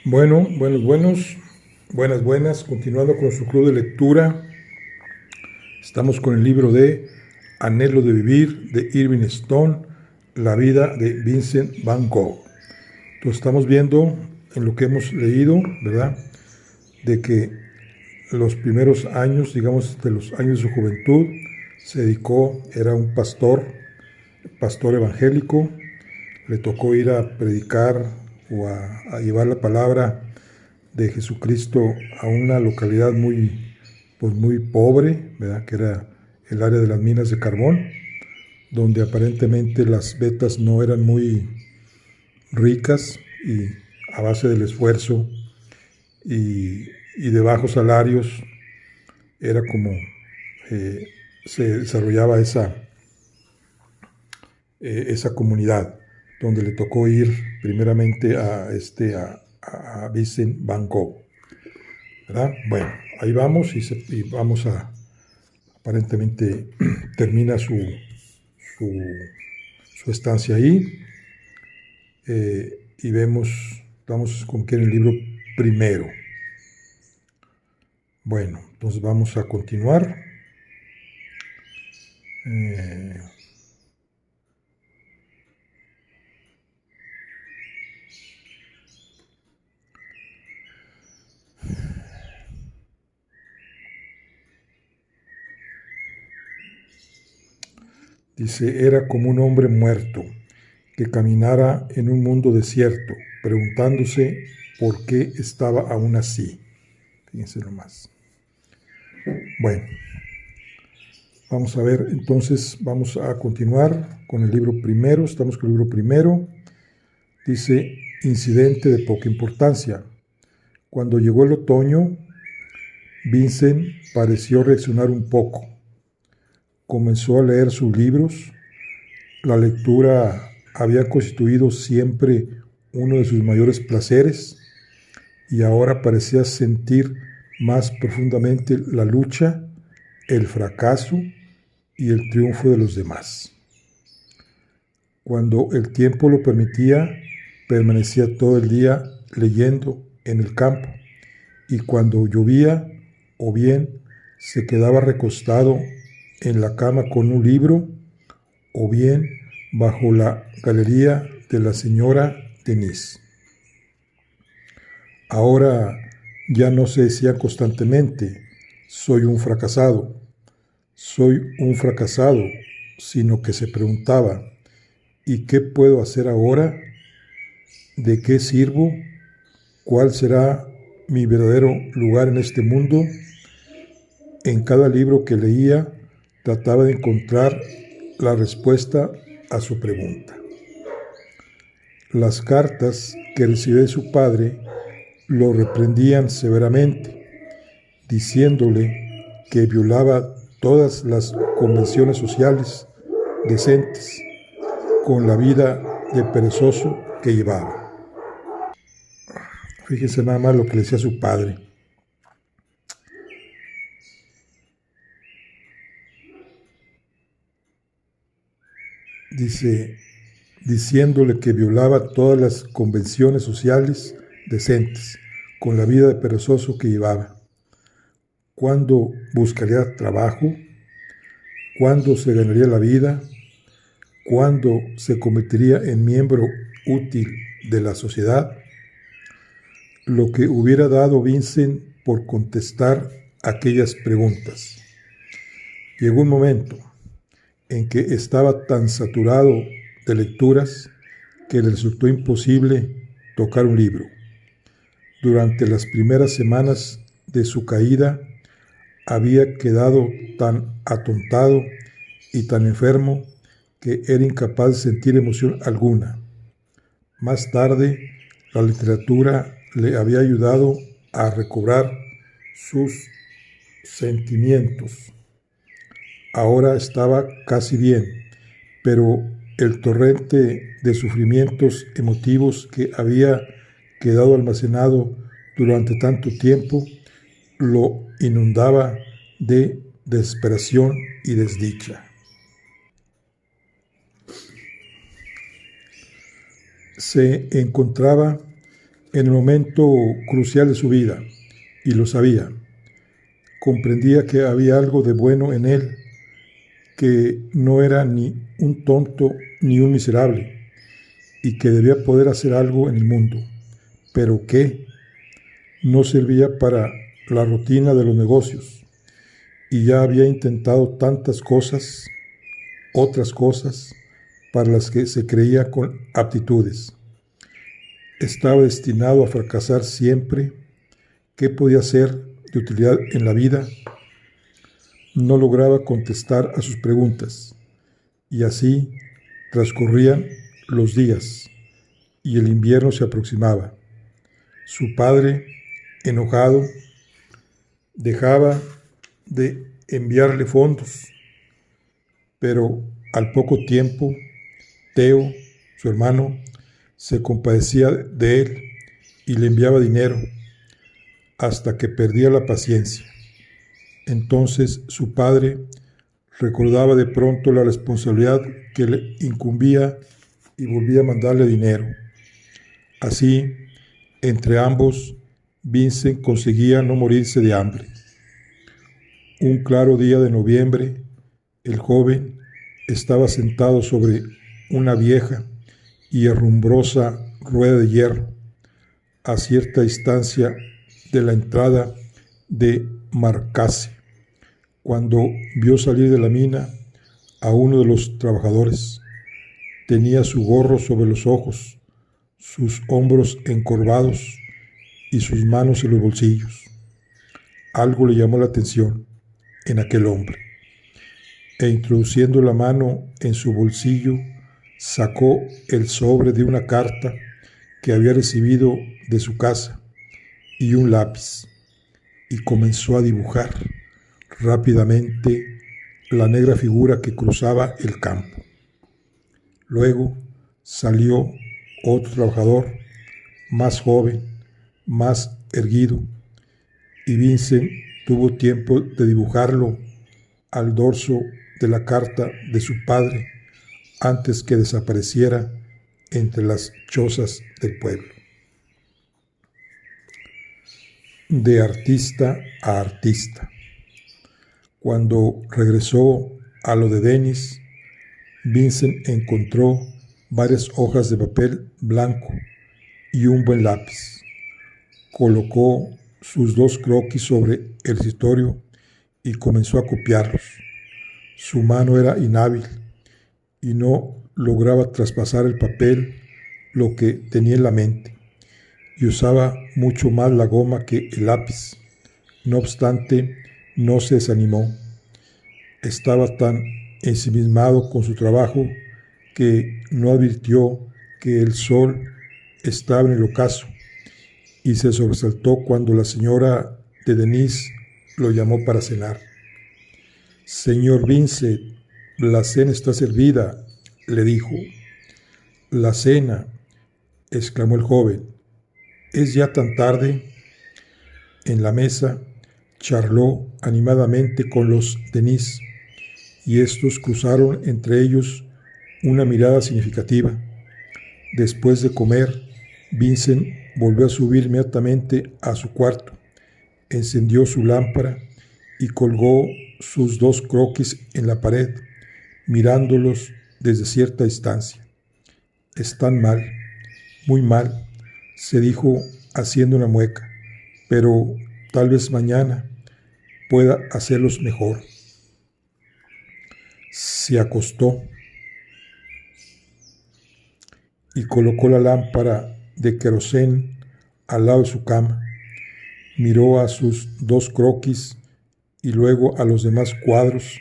Buenas. Continuando con su club de lectura, estamos con el libro de Anhelo de Vivir de Irving Stone, la vida de Vincent Van Gogh. Entonces estamos viendo en lo que hemos leído, ¿verdad? De que los primeros años, digamos, de los años de su juventud, se dedicó, era un pastor evangélico, le tocó ir a predicar o a llevar la palabra de Jesucristo a una localidad muy pobre, ¿verdad? Que era el área de las minas de carbón, donde aparentemente las vetas no eran muy ricas y a base del esfuerzo y de bajos salarios era como se desarrollaba esa comunidad, donde le tocó ir primeramente a Vincent Van Gogh, ¿verdad? Bueno, ahí vamos y vamos aparentemente termina su, su estancia ahí, y vamos con que en el libro primero. Bueno, entonces vamos a continuar. Dice, era como un hombre muerto que caminara en un mundo desierto, preguntándose por qué estaba aún así. Fíjense nomás. Bueno, vamos a ver, entonces vamos a continuar con el libro primero. Estamos con el libro primero. Dice, incidente de poca importancia. Cuando llegó el otoño, Vincent pareció reaccionar un poco. Comenzó a leer sus libros. La lectura había constituido siempre uno de sus mayores placeres y ahora parecía sentir más profundamente la lucha, el fracaso y el triunfo de los demás. Cuando el tiempo lo permitía, permanecía todo el día leyendo en el campo, y cuando llovía, o bien se quedaba recostado en la cama con un libro, o bien bajo la galería de la señora Denise. Ahora ya no se decía constantemente, soy un fracasado, sino que se preguntaba, ¿y qué puedo hacer ahora? ¿De qué sirvo? ¿Cuál será mi verdadero lugar en este mundo? En cada libro que leía, trataba de encontrar la respuesta a su pregunta. Las cartas que recibía de su padre lo reprendían severamente, diciéndole que violaba todas las convenciones sociales decentes con la vida de perezoso que llevaba. Fíjense nada más lo que le decía su padre. Dice, diciéndole que violaba todas las convenciones sociales decentes con la vida de perezoso que llevaba. ¿Cuándo buscaría trabajo? ¿Cuándo se ganaría la vida? ¿Cuándo se convertiría en miembro útil de la sociedad? Lo que hubiera dado Vincent por contestar aquellas preguntas. Llegó un momento en que estaba tan saturado de lecturas que le resultó imposible tocar un libro. Durante las primeras semanas de su caída, había quedado tan atontado y tan enfermo que era incapaz de sentir emoción alguna. Más tarde, la literatura le había ayudado a recobrar sus sentimientos. Ahora estaba casi bien, pero el torrente de sufrimientos emotivos que había quedado almacenado durante tanto tiempo lo inundaba de desesperación y desdicha. Se encontraba En el momento crucial de su vida, y lo sabía, comprendía que había algo de bueno en él, que no era ni un tonto ni un miserable, y que debía poder hacer algo en el mundo, pero que no servía para la rutina de los negocios, y ya había intentado tantas cosas, otras cosas, para las que se creía con aptitudes. Estaba destinado a fracasar siempre. ¿Qué podía ser de utilidad en la vida? No lograba contestar a sus preguntas, y así transcurrían los días, y el invierno se aproximaba. Su padre, enojado, dejaba de enviarle fondos, pero al poco tiempo, Teo, su hermano, se compadecía de él y le enviaba dinero, hasta que perdía la paciencia. Entonces su padre recordaba de pronto la responsabilidad que le incumbía y volvía a mandarle dinero. Así, entre ambos, Vincent conseguía no morirse de hambre. Un claro día de noviembre, el joven estaba sentado sobre una vieja y herrumbrosa rueda de hierro, a cierta distancia de la entrada de Marcase, cuando vio salir de la mina a uno de los trabajadores. Tenía su gorro sobre los ojos, sus hombros encorvados y sus manos en los bolsillos. Algo le llamó la atención en aquel hombre, e introduciendo la mano en su bolsillo, sacó el sobre de una carta que había recibido de su casa y un lápiz, y comenzó a dibujar rápidamente la negra figura que cruzaba el campo. Luego salió otro trabajador, más joven, más erguido, y Vincent tuvo tiempo de dibujarlo al dorso de la carta de su padre antes que desapareciera entre las chozas del pueblo. De artista a artista. Cuando regresó a lo de Denis, Vincent encontró varias hojas de papel blanco y un buen lápiz. Colocó sus 2 croquis sobre el escritorio y comenzó a copiarlos. Su mano era inhábil y no lograba traspasar el papel lo que tenía en la mente, y usaba mucho más la goma que el lápiz. No obstante, no se desanimó. Estaba tan ensimismado con su trabajo que no advirtió que el sol estaba en el ocaso, y se sobresaltó cuando la señora de Denis lo llamó para cenar. «Señor Vincent, la cena está servida», le dijo. «¿La cena?», exclamó el joven. «¿Es ya tan tarde?». En la mesa charló animadamente con los Denis, y estos cruzaron entre ellos una mirada significativa. Después de comer, Vincent volvió a subir inmediatamente a su cuarto, encendió su lámpara y colgó sus 2 croquis en la pared, mirándolos desde cierta distancia. «Están mal, muy mal», se dijo haciendo una mueca, «pero tal vez mañana pueda hacerlos mejor». Se acostó y colocó la lámpara de querosén al lado de su cama. Miró a sus 2 croquis y luego a los demás cuadros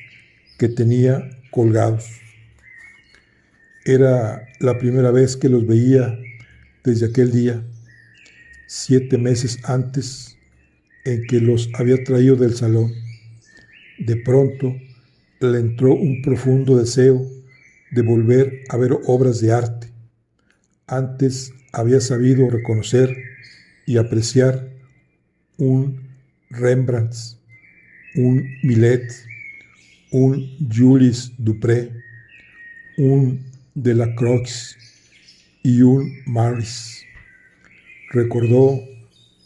que tenía colgados. Era la primera vez que los veía desde aquel día, 7 meses antes, en que los había traído del salón. De pronto le entró un profundo deseo de volver a ver obras de arte. Antes había sabido reconocer y apreciar un Rembrandt, un Millet, un Jules Dupré, un Delacroix y un Maris. Recordó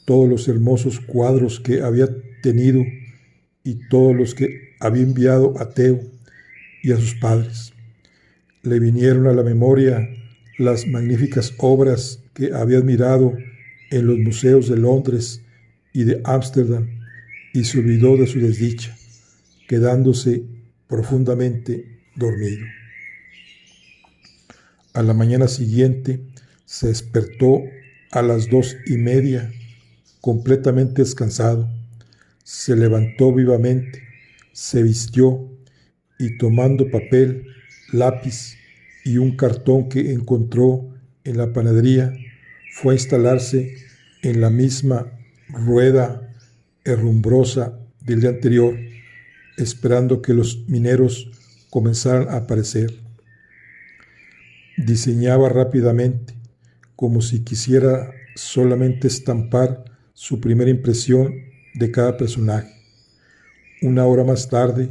todos los hermosos cuadros que había tenido y todos los que había enviado a Theo y a sus padres. Le vinieron a la memoria las magníficas obras que había admirado en los museos de Londres y de Ámsterdam y se olvidó de su desdicha, quedándose profundamente dormido. A la mañana siguiente se despertó a las 2:30, completamente descansado. Se levantó vivamente, se vistió y tomando papel, lápiz y un cartón que encontró en la panadería, fue a instalarse en la misma rueda herrumbrosa del día anterior, esperando que los mineros comenzaran a aparecer. Diseñaba rápidamente, como si quisiera solamente estampar su primera impresión de cada personaje. Una hora más tarde,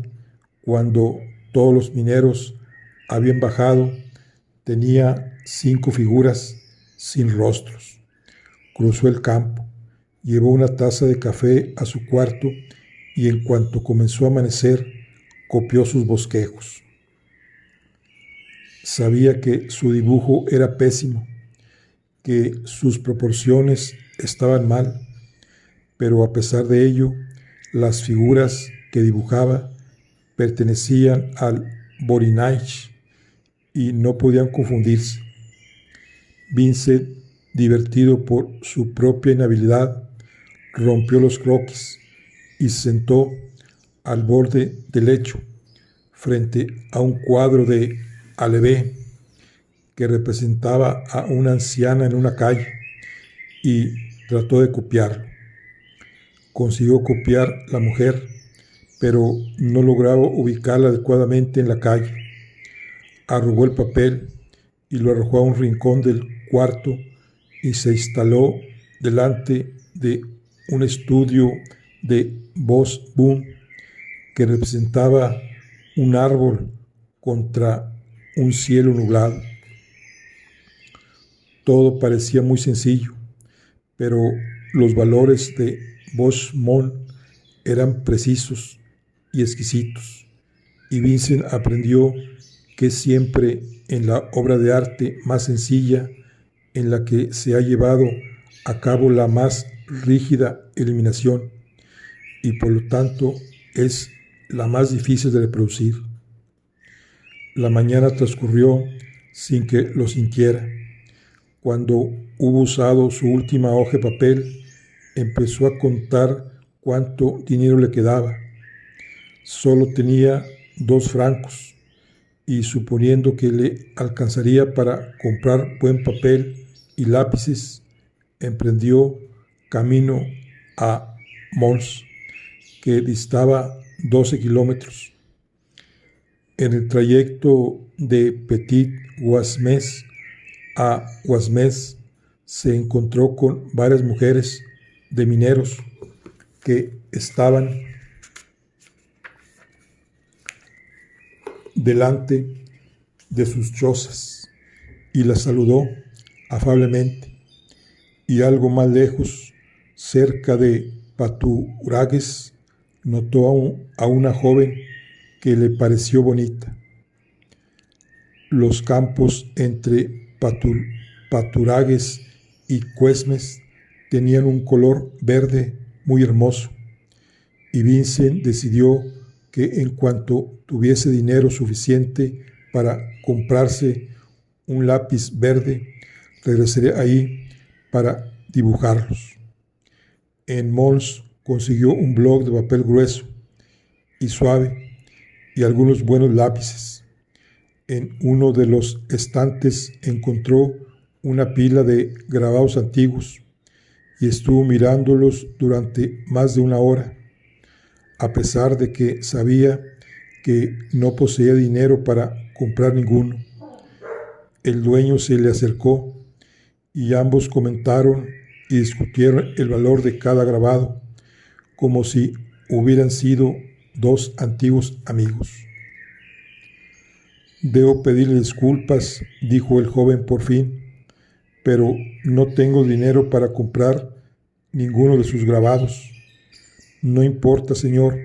cuando todos los mineros habían bajado, tenía 5 figuras sin rostros. Cruzó el campo, llevó una taza de café a su cuarto y en cuanto comenzó a amanecer, copió sus bosquejos. Sabía que su dibujo era pésimo, que sus proporciones estaban mal, pero a pesar de ello, las figuras que dibujaba pertenecían al Voronezh y no podían confundirse. Vincent, divertido por su propia inhabilidad, rompió los croquis y se sentó al borde del lecho, frente a un cuadro de Aleve que representaba a una anciana en una calle, y trató de copiarlo. Consiguió copiar la mujer, pero no lograba ubicarla adecuadamente en la calle. Arrugó el papel y lo arrojó a un rincón del cuarto y se instaló delante de un estudio de Bos-Boom que representaba un árbol contra un cielo nublado. Todo parecía muy sencillo, pero los valores de Bos-Boom eran precisos y exquisitos, y Vincent aprendió que siempre en la obra de arte más sencilla, en la que se ha llevado a cabo la más rígida eliminación, y por lo tanto es la más difícil de reproducir. La mañana transcurrió sin que lo sintiera. Cuando hubo usado su última hoja de papel, empezó a contar cuánto dinero le quedaba. Solo tenía 2 francos, y suponiendo que le alcanzaría para comprar buen papel y lápices, emprendió camino a Mons, que distaba 12 kilómetros. En el trayecto de Petit-Guasmes a Guasmes se encontró con varias mujeres de mineros que estaban delante de sus chozas y las saludó afablemente, y algo más lejos, cerca de Paturagues, notó a una joven que le pareció bonita. Los campos entre Paturagues y Cuesmes tenían un color verde muy hermoso, y Vincent decidió que en cuanto tuviese dinero suficiente para comprarse un lápiz verde, regresaría ahí para dibujarlos. En Mons consiguió un bloc de papel grueso y suave y algunos buenos lápices. En uno de los estantes encontró una pila de grabados antiguos y estuvo mirándolos durante más de una hora, a pesar de que sabía que no poseía dinero para comprar ninguno. El dueño se le acercó y ambos comentaron y discutieron el valor de cada grabado, como si hubieran sido 2 antiguos amigos. «Debo pedirle disculpas», dijo el joven por fin, pero no tengo dinero para comprar ninguno de sus grabados. No importa, señor,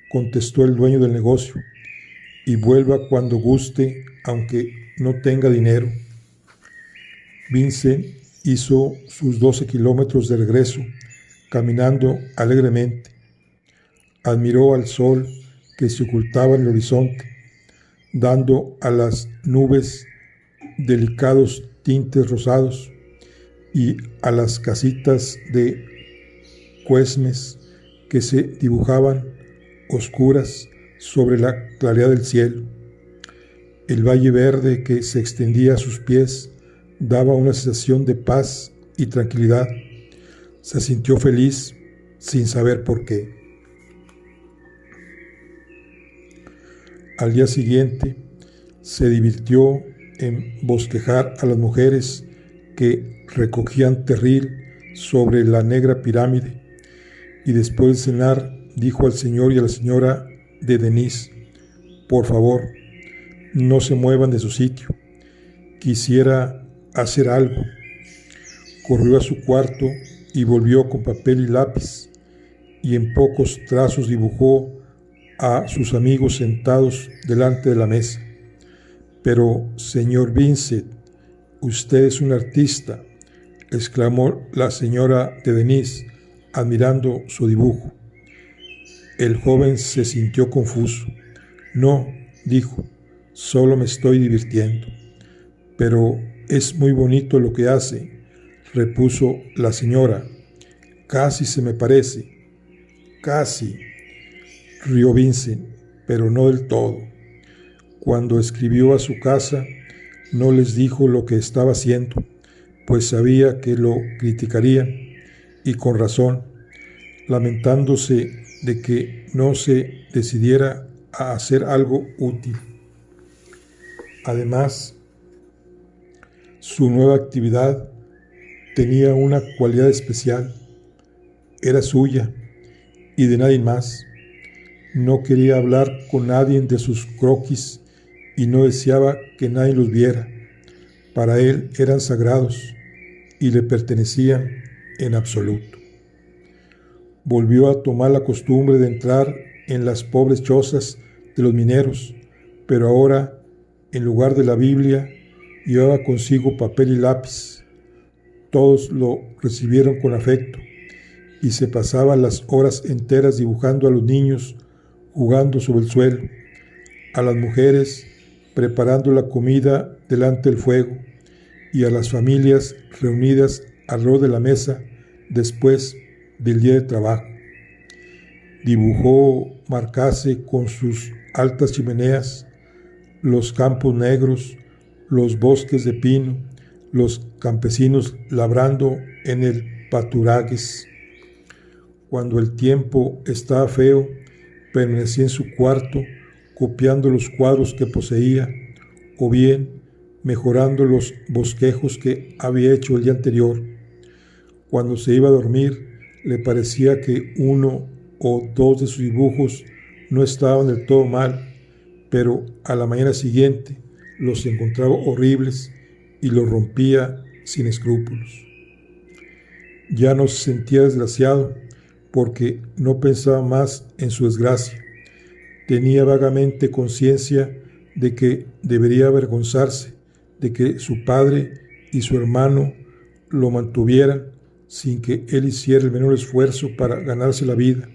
contestó el dueño del negocio, y vuelva cuando guste, aunque no tenga dinero. Vincent hizo sus 12 kilómetros de regreso, caminando alegremente. Admiró al sol que se ocultaba en el horizonte, dando a las nubes delicados tintes rosados y a las casitas de cuesmes que se dibujaban oscuras sobre la claridad del cielo. El valle verde que se extendía a sus pies daba una sensación de paz y tranquilidad. Se sintió feliz sin saber por qué. Al día siguiente se divirtió en bosquejar a las mujeres que recogían terril sobre la negra pirámide, y después de cenar dijo al señor y a la señora de Denis: por favor, no se muevan de su sitio. Quisiera hacer algo. Corrió a su cuarto y volvió con papel y lápiz, y en pocos trazos dibujó a sus amigos sentados delante de la mesa. Pero, señor Vincent, usted es un artista, exclamó la señora de Denis, admirando su dibujo. El joven se sintió confuso. No, dijo, solo me estoy divirtiendo. Pero es muy bonito lo que hace, repuso la señora. Casi se me parece. Casi, rió Vincent, pero no del todo. Cuando escribió a su casa, no les dijo lo que estaba haciendo, pues sabía que lo criticarían, y con razón, lamentándose de que no se decidiera a hacer algo útil. Además, su nueva actividad tenía una cualidad especial. Era suya y de nadie más. No quería hablar con nadie de sus croquis y no deseaba que nadie los viera. Para él eran sagrados y le pertenecían en absoluto. Volvió a tomar la costumbre de entrar en las pobres chozas de los mineros, pero ahora, en lugar de la Biblia, llevaba consigo papel y lápiz. Todos lo recibieron con afecto y se pasaba las horas enteras dibujando a los niños jugando sobre el suelo, a las mujeres preparando la comida delante del fuego y a las familias reunidas alrededor de la mesa después del día de trabajo. Dibujó Marcase con sus altas chimeneas, los campos negros, los bosques de pino, los campesinos labrando en el paturagues. Cuando el tiempo estaba feo, permanecía en su cuarto copiando los cuadros que poseía, o bien mejorando los bosquejos que había hecho el día anterior. Cuando se iba a dormir, le parecía que uno o dos de sus dibujos no estaban del todo mal, pero a la mañana siguiente los encontraba horribles y los rompía sin escrúpulos. Ya no se sentía desgraciado porque no pensaba más en su desgracia. Tenía vagamente conciencia de que debería avergonzarse de que su padre y su hermano lo mantuvieran sin que él hiciera el menor esfuerzo para ganarse la vida,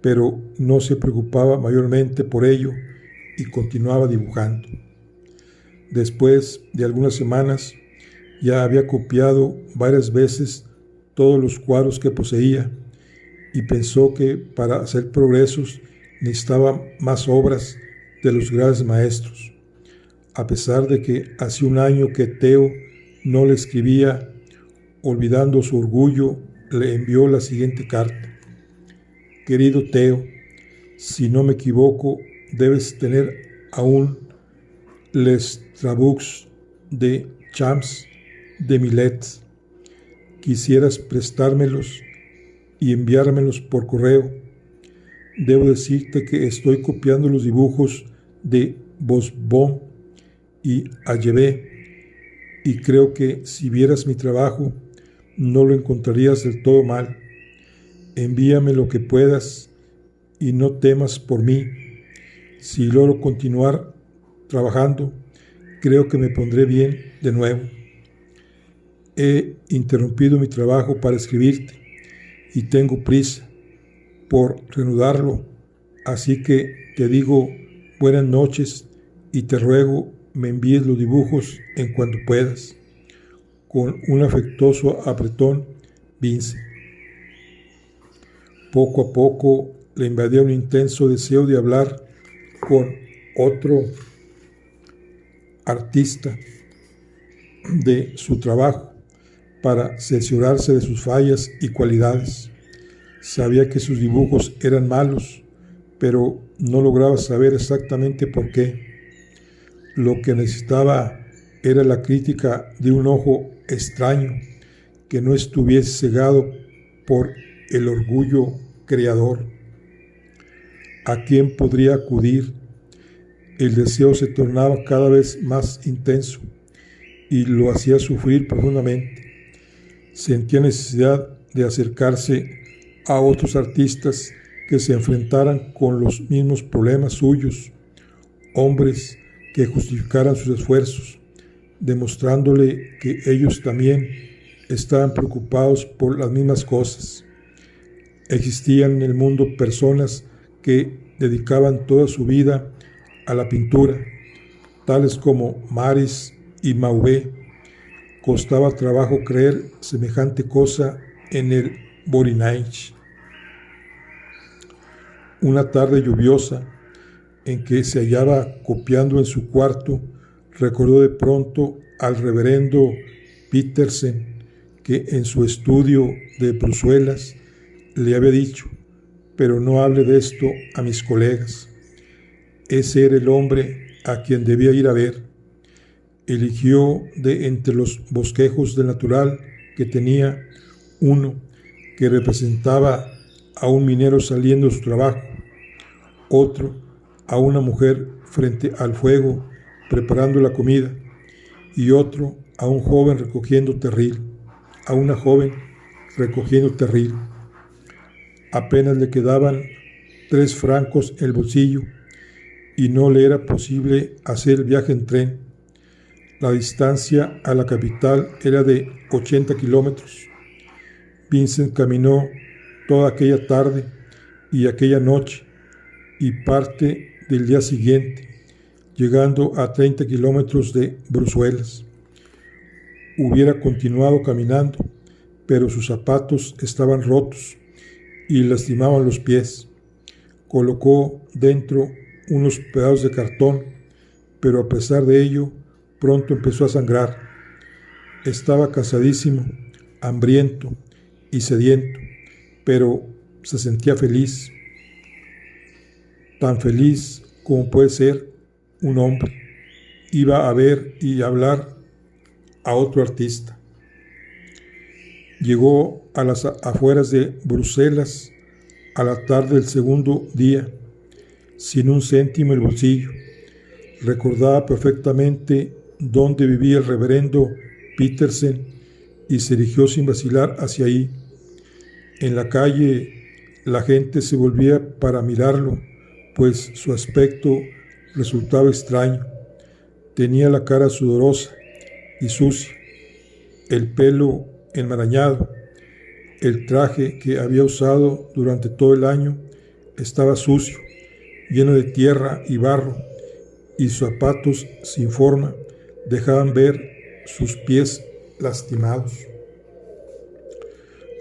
pero no se preocupaba mayormente por ello y continuaba dibujando. Después de algunas semanas, ya había copiado varias veces todos los cuadros que poseía y pensó que para hacer progresos necesitaba más obras de los grandes maestros. A pesar de que hace un año que Theo no le escribía, olvidando su orgullo, le envió la siguiente carta. Querido Theo, si no me equivoco, debes tener aún les Travaux de Champs de Milet. Quisieras prestármelos y enviármelos por correo. Debo decirte que estoy copiando los dibujos de Bosbon y Allebé, y creo que si vieras mi trabajo no lo encontrarías del todo mal. Envíame lo que puedas y no temas por mí. Si logro continuar trabajando, creo que me pondré bien de nuevo. He interrumpido mi trabajo para escribirte y tengo prisa por reanudarlo, así que te digo buenas noches y te ruego me envíes los dibujos en cuanto puedas. Con un afectuoso apretón, Vince. Poco a poco le invadía un intenso deseo de hablar con otro artista de su trabajo para cerciorarse de sus fallas y cualidades. Sabía que sus dibujos eran malos, pero no lograba saber exactamente por qué. Lo que necesitaba era la crítica de un ojo extraño que no estuviese cegado por el orgullo creador. ¿A quién podría acudir? El deseo se tornaba cada vez más intenso y lo hacía sufrir profundamente. Sentía necesidad de acercarse a otros artistas que se enfrentaran con los mismos problemas suyos, hombres que justificaran sus esfuerzos, demostrándole que ellos también estaban preocupados por las mismas cosas. Existían en el mundo personas que dedicaban toda su vida a la pintura, tales como Maris y Mauve. Costaba trabajo creer semejante cosa en el Vorinage. Una tarde lluviosa, en que se hallaba copiando en su cuarto, recordó de pronto al reverendo Petersen, que en su estudio de Bruselas le había dicho: pero no hable de esto a mis colegas. Ese era el hombre a quien debía ir a ver. Eligió de entre los bosquejos del natural que tenía uno que representaba a un minero saliendo de su trabajo, otro a una mujer frente al fuego preparando la comida, y otro a un joven recogiendo terril, a una joven recogiendo terril. Apenas le quedaban 3 francos en el bolsillo y no le era posible hacer el viaje en tren. La distancia a la capital era de 80 kilómetros. Vincent caminó toda aquella tarde y aquella noche y parte del día siguiente, llegando a 30 kilómetros de Bruselas. Hubiera continuado caminando, pero sus zapatos estaban rotos y lastimaban los pies. Colocó dentro unos pedazos de cartón, pero a pesar de ello, pronto empezó a sangrar. Estaba cansadísimo, hambriento y sediento, pero se sentía feliz. Tan feliz como puede ser un hombre. Iba a ver y hablar a otro artista. Llegó a las afueras de Bruselas a la tarde del segundo día, sin un céntimo en el bolsillo. Recordaba perfectamente dónde vivía el reverendo Petersen y se dirigió sin vacilar hacia ahí. En la calle la gente se volvía para mirarlo, pues su aspecto resultaba extraño. Tenía la cara sudorosa y sucia, el pelo enmarañado. El traje que había usado durante todo el año estaba sucio, lleno de tierra y barro, y sus zapatos sin forma dejaban ver sus pies lastimados.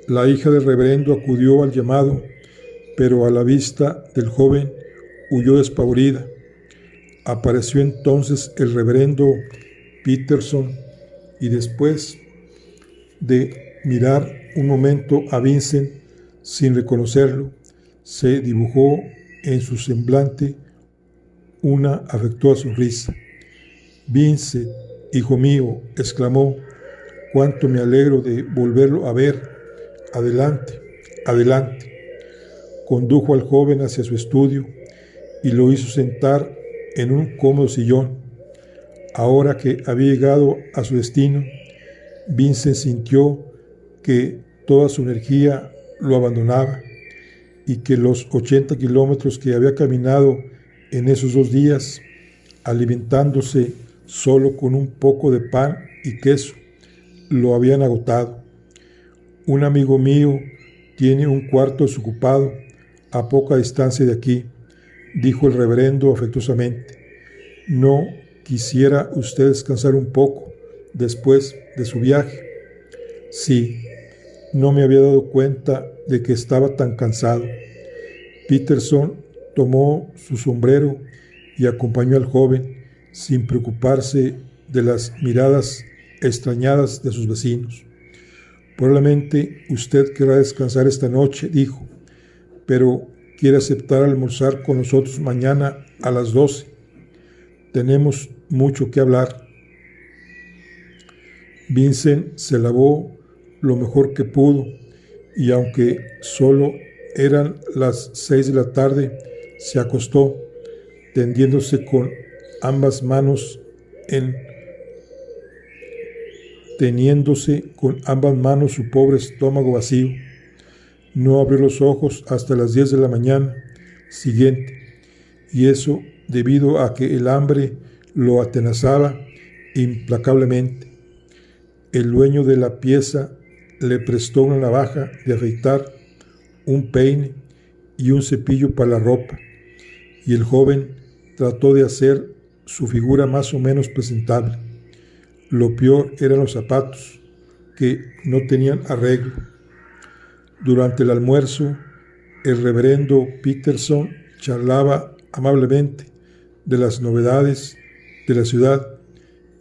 La hija del reverendo acudió al llamado, pero a la vista del joven huyó despavorida. Apareció entonces el reverendo Peterson y después de mirar un momento a Vincent sin reconocerlo, se dibujó en su semblante una afectuosa sonrisa. «Vincent, hijo mío», exclamó, «cuánto me alegro de volverlo a ver. Adelante, adelante». Condujo al joven hacia su estudio y lo hizo sentar en un cómodo sillón. Ahora que había llegado a su destino, Vincent sintió que toda su energía lo abandonaba y que los 80 kilómetros que había caminado en esos 2 días, alimentándose solo con un poco de pan y queso, lo habían agotado. Un amigo mío tiene un cuarto desocupado a poca distancia de aquí, dijo el reverendo afectuosamente. ¿No quisiera usted descansar un poco después de su viaje? Sí, no me había dado cuenta de que estaba tan cansado. Peterson tomó su sombrero y acompañó al joven, sin preocuparse de las miradas extrañadas de sus vecinos. Probablemente usted querrá descansar esta noche, dijo, pero quiere aceptar almorzar con nosotros mañana a las 12. Tenemos mucho que hablar. Vincent se lavó lo mejor que pudo y aunque solo eran las 6 de la tarde, se acostó, teniéndose con ambas manos su pobre estómago vacío. No abrió los ojos hasta las 10 de la mañana siguiente, y eso debido a que el hambre lo atenazaba implacablemente. El dueño de la pieza le prestó una navaja de afeitar, un peine y un cepillo para la ropa, y el joven trató de hacer su figura más o menos presentable. Lo peor eran los zapatos, que no tenían arreglo. Durante el almuerzo, el reverendo Peterson charlaba amablemente de las novedades de la ciudad,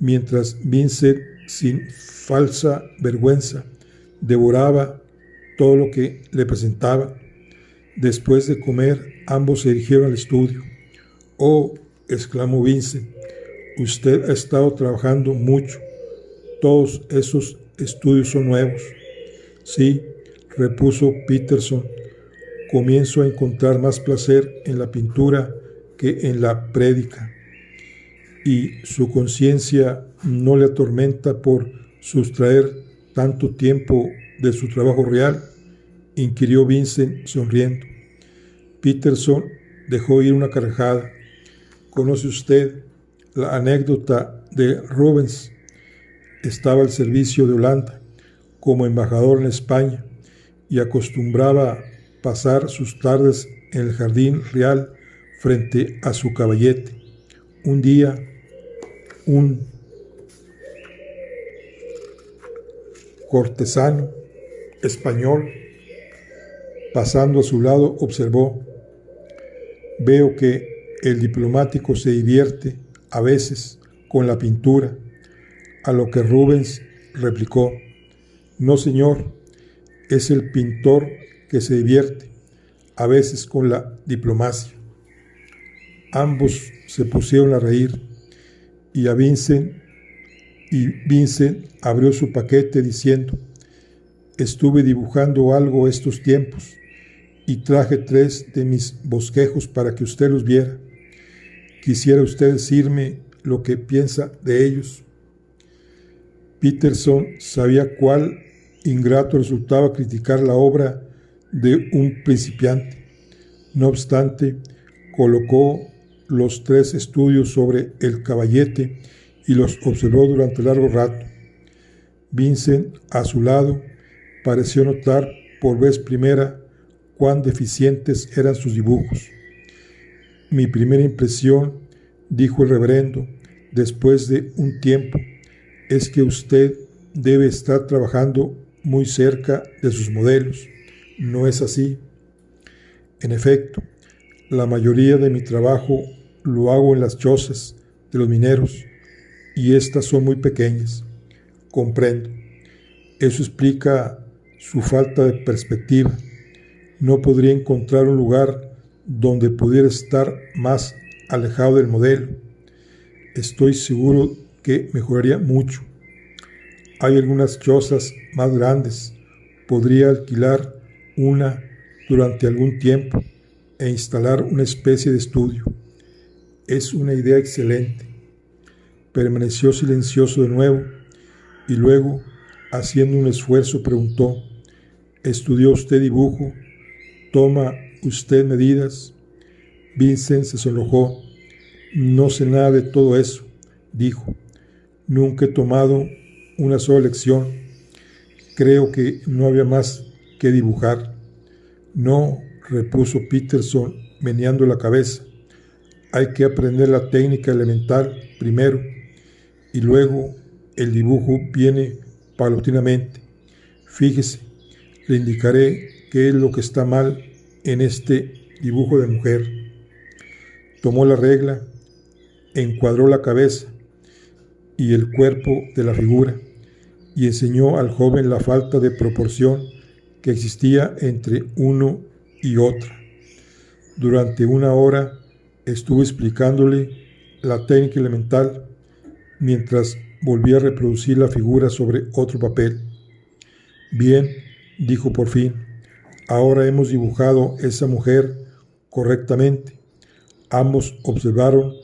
mientras Vincent, sin falsa vergüenza, devoraba todo lo que le presentaba. Después de comer, ambos se dirigieron al estudio. «Oh», exclamó Vincent, «usted ha estado trabajando mucho. Todos esos estudios son nuevos». «Sí», repuso Peterson, «comienzo a encontrar más placer en la pintura que en la prédica». «¿Y su conciencia no le atormenta por sustraer tanto tiempo de su trabajo real?», inquirió Vincent sonriendo. Peterson dejó ir una carcajada. «¿Conoce usted la anécdota de Rubens? Estaba al servicio de Holanda como embajador en España y acostumbraba pasar sus tardes en el jardín real frente a su caballete. Un día, un cortesano español, pasando a su lado, observó: «Veo que el diplomático se divierte a veces con la pintura», a lo que Rubens replicó: «No, señor, es el pintor que se divierte a veces con la diplomacia». Ambos se pusieron a reír y Vincent abrió su paquete diciendo: «Estuve dibujando algo estos tiempos y traje 3 de mis bosquejos para que usted los viera. ¿Quisiera usted decirme lo que piensa de ellos?». Peterson sabía cuál ingrato resultaba criticar la obra de un principiante. No obstante, colocó los 3 estudios sobre el caballete y los observó durante largo rato. Vincent, a su lado, pareció notar por vez primera cuán deficientes eran sus dibujos. «Mi primera impresión», dijo el reverendo, después de un tiempo, «es que usted debe estar trabajando muy cerca de sus modelos. ¿No es así?». «En efecto, la mayoría de mi trabajo lo hago en las chozas de los mineros, y estas son muy pequeñas». «Comprendo. Eso explica su falta de perspectiva. No podría encontrar un lugar donde pudiera estar más alejado del modelo. Estoy seguro que mejoraría mucho. Hay algunas chozas más grandes. Podría alquilar una durante algún tiempo e instalar una especie de estudio». «Es una idea excelente. permaneció silencioso de nuevo y luego, haciendo un esfuerzo, preguntó: ¿estudió usted dibujo? ¿Toma usted medidas? Vincent se sonrojó. No sé nada de todo eso, dijo. Nunca he tomado una sola lección. Creo que no había más que dibujar. No, repuso Peterson, meneando la cabeza. Hay que aprender la técnica elemental primero y luego el dibujo viene paulatinamente. Fíjese, le indicaré qué es lo que está mal en este dibujo de mujer. Tomó la regla, encuadró la cabeza y el cuerpo de la figura y enseñó al joven la falta de proporción que existía entre uno y otro. Durante 1 hora estuvo explicándole la técnica elemental mientras volvía a reproducir la figura sobre otro papel. Bien, dijo por fin, ahora hemos dibujado esa mujer correctamente. Ambos observaron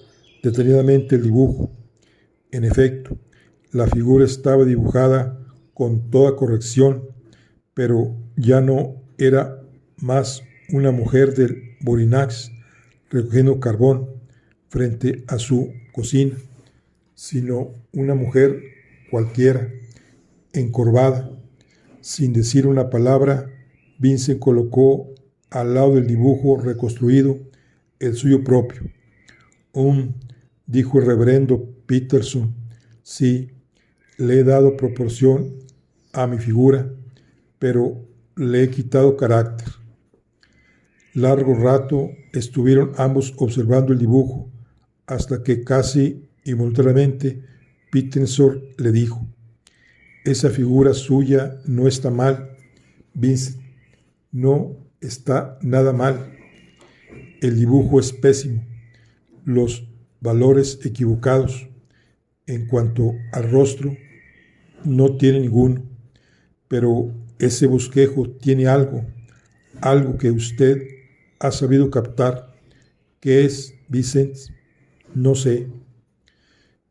detenidamente el dibujo. En efecto, la figura estaba dibujada con toda corrección, pero ya no era más una mujer del Borinax recogiendo carbón frente a su cocina, sino una mujer cualquiera, encorvada. Sin decir una palabra, Vincent colocó al lado del dibujo reconstruido el suyo propio. Dijo el reverendo Peterson, sí, le he dado proporción a mi figura, pero le he quitado carácter. Largo rato estuvieron ambos observando el dibujo, hasta que casi involuntariamente Peterson le dijo: esa figura suya no está mal, Vincent, no está nada mal. El dibujo es pésimo, los valores equivocados. En cuanto al rostro, no tiene ninguno, pero ese bosquejo tiene algo que usted ha sabido captar. ¿Qué es, Vincent? No sé.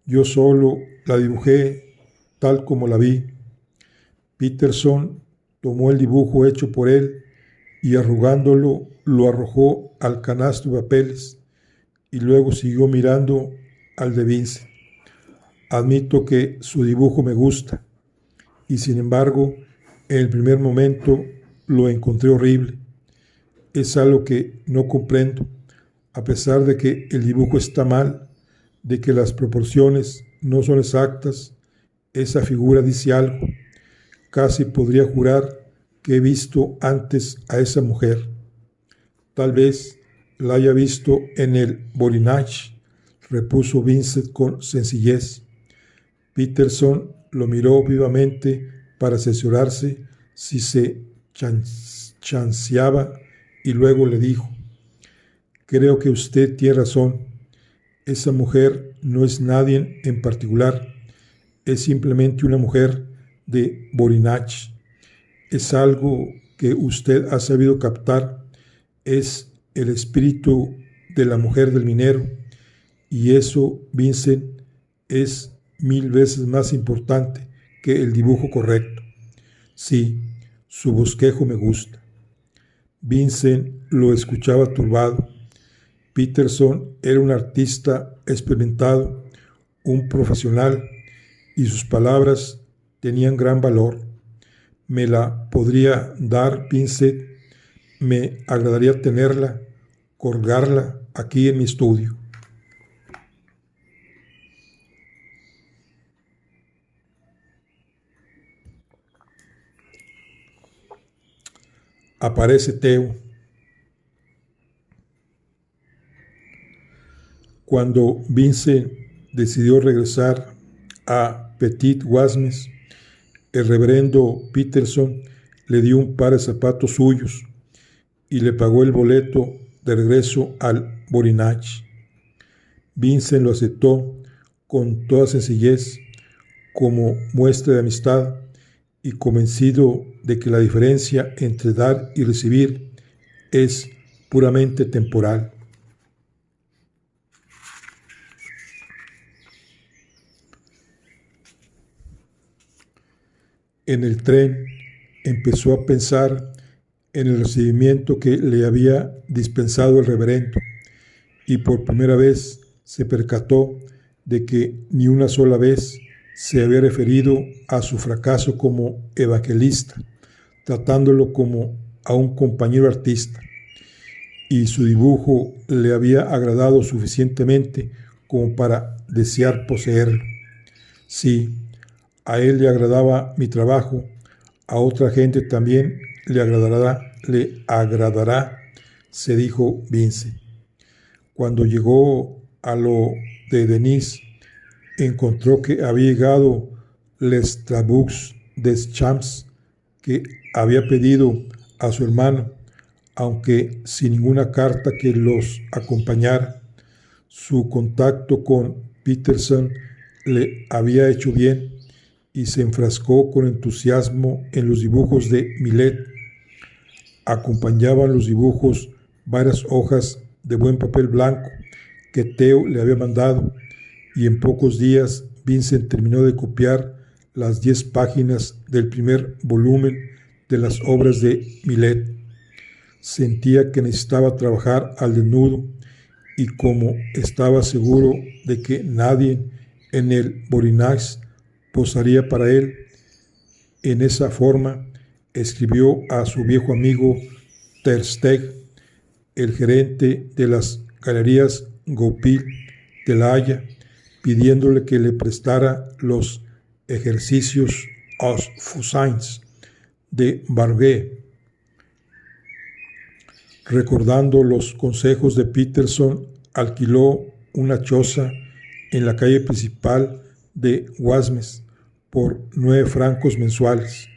Yo solo la dibujé tal como la vi. Peterson tomó el dibujo hecho por él y arrugándolo lo arrojó al canasto de papeles y luego siguió mirando al de Vincent. Admito que su dibujo me gusta y sin embargo en el primer momento lo encontré horrible. Es algo que no comprendo, a pesar de que el dibujo está mal, de que las proporciones no son exactas. Esa figura dice algo. Casi podría jurar que he visto antes a esa mujer. Tal vez la haya visto en el Borinage, repuso Vincent con sencillez. Peterson lo miró vivamente para asesorarse si se chanceaba y luego le dijo: creo que usted tiene razón. Esa mujer no es nadie en particular. Es simplemente una mujer de Borinage. Es algo que usted ha sabido captar. Es el espíritu de la mujer del minero. Y eso, Vincent, es 1000 veces más importante que el dibujo correcto. Sí, su bosquejo me gusta. Vincent lo escuchaba turbado. Peterson era un artista experimentado, un profesional, y sus palabras tenían gran valor. ¿Me la podría dar, Vincent? Me agradaría tenerla, colgarla aquí en mi estudio. Aparece Theo. Cuando Vincent decidió regresar a Petit Wasmes, el reverendo Peterson le dio un par de zapatos suyos y le pagó el boleto de regreso al Borinage. Vincent lo aceptó con toda sencillez como muestra de amistad y convencido de que la diferencia entre dar y recibir es puramente temporal. En el tren empezó a pensar en el recibimiento que le había dispensado el reverendo, y por primera vez se percató de que ni una sola vez se había referido a su fracaso como evangelista, tratándolo como a un compañero artista, y su dibujo le había agradado suficientemente como para desear poseerlo. Sí, a él le agradaba mi trabajo, a otra gente también le agradará, se dijo Vincent. Cuando llegó a lo de Denis, encontró que había llegado Les Trabux des Champs que había pedido a su hermano, aunque sin ninguna carta que los acompañara. Su contacto con Peterson le había hecho bien y se enfrascó con entusiasmo en los dibujos de Millet. Acompañaban los dibujos varias hojas de buen papel blanco que Theo le había mandado, y en pocos días Vincent terminó de copiar las 10 páginas del primer volumen de las obras de Millet. Sentía que necesitaba trabajar al desnudo, y como estaba seguro de que nadie en el Borinage posaría para él, en esa forma escribió a su viejo amigo Tersteg, el gerente de las galerías Goupil de La Haya, pidiéndole que le prestara los ejercicios Os Fusains de Barguet. Recordando los consejos de Peterson, alquiló una choza en la calle principal de Guasmes por 9 francos mensuales.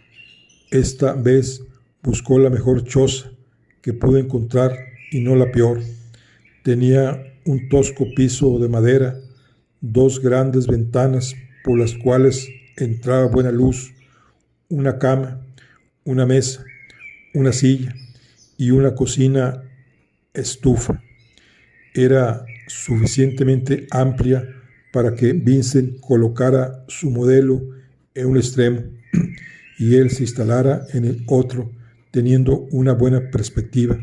Esta vez buscó la mejor choza que pudo encontrar y no la peor. Tenía un tosco piso de madera, 2 grandes ventanas por las cuales entraba buena luz, una cama, una mesa, una silla y una cocina estufa. Era suficientemente amplia para que Vincent colocara su modelo en un extremo y él se instalara en el otro, teniendo una buena perspectiva.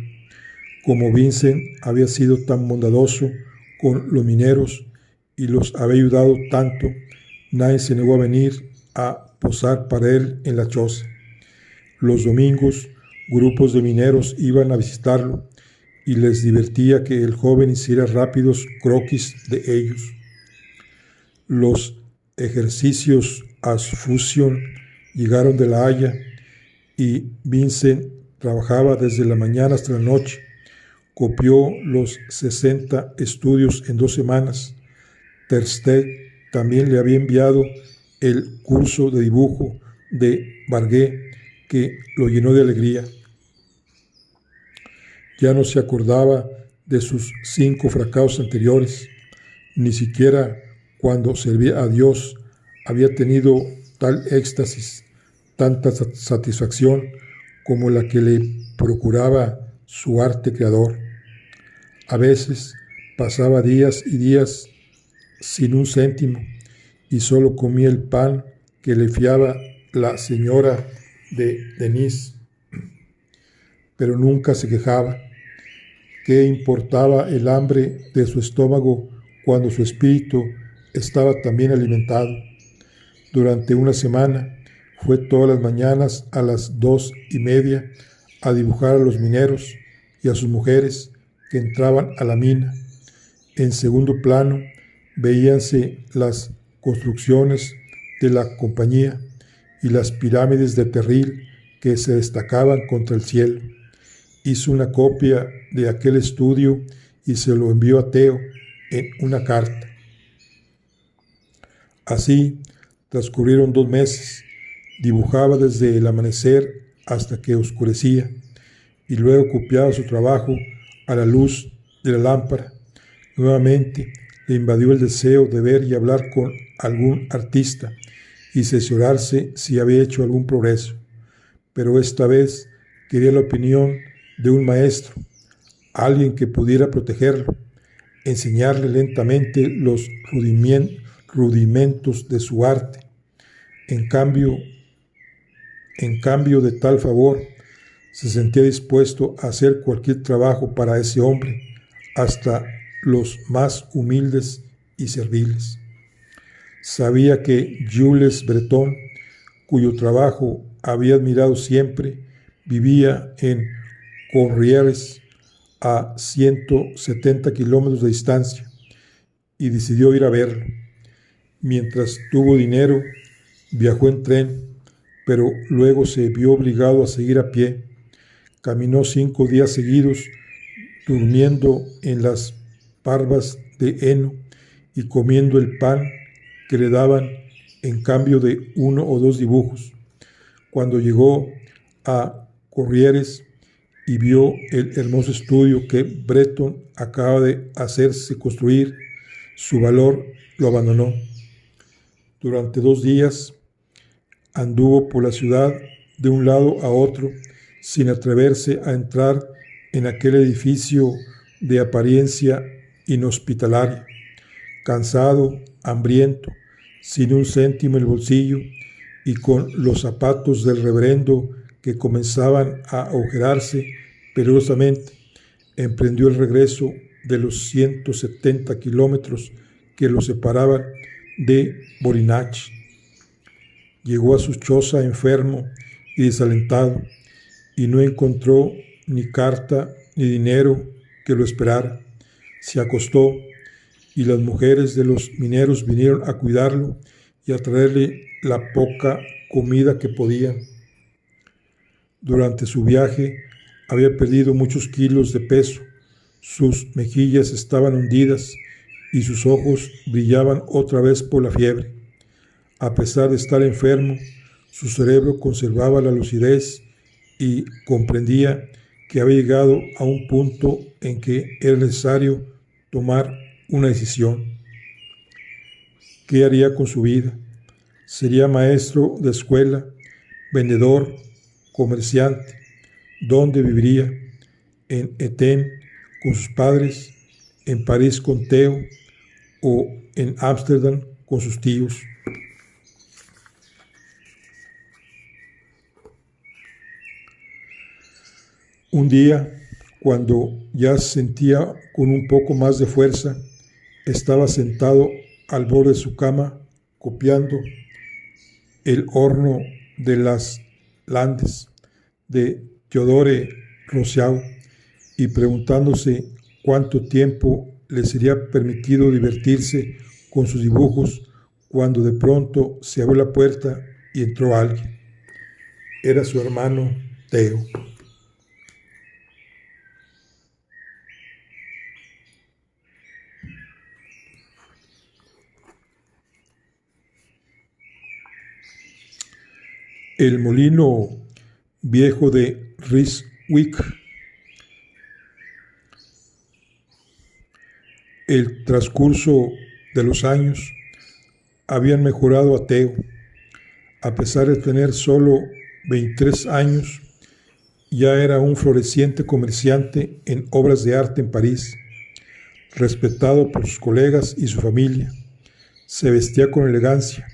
Como Vincent había sido tan bondadoso con los mineros y los había ayudado tanto, nadie se negó a venir a posar para él en la choza. Los domingos, grupos de mineros iban a visitarlo y les divertía que el joven hiciera rápidos croquis de ellos. Los ejercicios Asfusion llegaron de La Haya y Vincent trabajaba desde la mañana hasta la noche. Copió los 60 estudios en 2 semanas. Tersteg también le había enviado el curso de dibujo de Barguet, que lo llenó de alegría. Ya no se acordaba de sus 5 fracasos anteriores, ni siquiera cuando servía a Dios había tenido tal éxtasis, tanta satisfacción como la que le procuraba su arte creador. A veces pasaba días y días sin un céntimo y solo comía el pan que le fiaba la señora de Denis, pero nunca se quejaba. ¿Qué importaba el hambre de su estómago cuando su espíritu estaba también alimentado? Durante una semana fue todas las mañanas a las 2:30 a dibujar a los mineros y a sus mujeres que entraban a la mina. En segundo plano veíanse las construcciones de la compañía y las pirámides de terril que se destacaban contra el cielo. Hizo una copia de aquel estudio y se lo envió a Theo en una carta. Así transcurrieron 2 meses. Dibujaba desde el amanecer hasta que oscurecía y luego copiaba su trabajo a la luz de la lámpara. Nuevamente le invadió el deseo de ver y hablar con algún artista y cerciorarse si había hecho algún progreso, pero esta vez quería la opinión de un maestro, alguien que pudiera protegerlo, enseñarle lentamente los rudimentos de su arte. En cambio, en cambio de tal favor, se sentía dispuesto a hacer cualquier trabajo para ese hombre, hasta los más humildes y serviles. Sabía que Jules Breton, cuyo trabajo había admirado siempre, vivía en Corrières, a 170 kilómetros de distancia, y decidió ir a verlo. Mientras tuvo dinero, viajó en tren, pero luego se vio obligado a seguir a pie. Caminó 5 días seguidos, durmiendo en las parvas de heno y comiendo el pan que le daban en cambio de 1 o 2 dibujos. Cuando llegó a Corrières y vio el hermoso estudio que Breton acaba de hacerse construir, su valor lo abandonó. Durante 2 días anduvo por la ciudad de un lado a otro sin atreverse a entrar en aquel edificio de apariencia inhospitalaria. Cansado, hambriento, sin un céntimo en el bolsillo y con los zapatos del reverendo que comenzaban a agujerarse peligrosamente, emprendió el regreso de los 170 kilómetros que lo separaban de Vorinach. Llegó a su choza enfermo y desalentado, y no encontró ni carta ni dinero que lo esperara. Se acostó, y las mujeres de los mineros vinieron a cuidarlo y a traerle la poca comida que podían. Durante su viaje había perdido muchos kilos de peso, sus mejillas estaban hundidas y sus ojos brillaban otra vez por la fiebre. A pesar de estar enfermo, su cerebro conservaba la lucidez y comprendía que había llegado a un punto en que era necesario tomar una decisión. ¿Qué haría con su vida? ¿Sería maestro de escuela, vendedor, comerciante? ¿Dónde viviría? ¿En Eten con sus padres? ¿En París con Theo? ¿O en Ámsterdam con sus tíos? Un día, cuando ya se sentía con un poco más de fuerza, estaba sentado al borde de su cama copiando el horno de las Landes de Theodore Rousseau y preguntándose cuánto tiempo le sería permitido divertirse con sus dibujos, cuando de pronto se abrió la puerta y entró alguien. Era su hermano Theo. El molino viejo de Ryswick. El transcurso de los años habían mejorado a Theo. A pesar de tener solo 23 años, ya era un floreciente comerciante en obras de arte en París, respetado por sus colegas y su familia. Se vestía con elegancia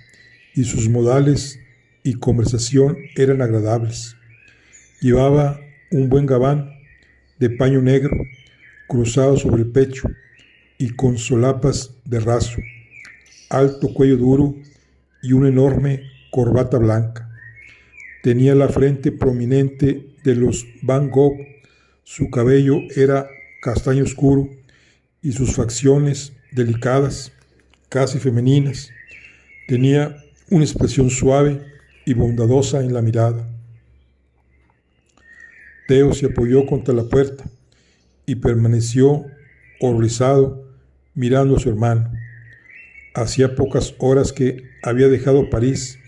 y sus modales y conversación eran agradables. Llevaba un buen gabán de paño negro cruzado sobre el pecho y con solapas de raso, alto cuello duro y una enorme corbata blanca. Tenía la frente prominente de los Van Gogh, su cabello era castaño oscuro y sus facciones delicadas, casi femeninas. Tenía una expresión suave y bondadosa en la mirada. Theo se apoyó contra la puerta y permaneció horrorizado mirando a su hermano. Hacía pocas horas que había dejado París,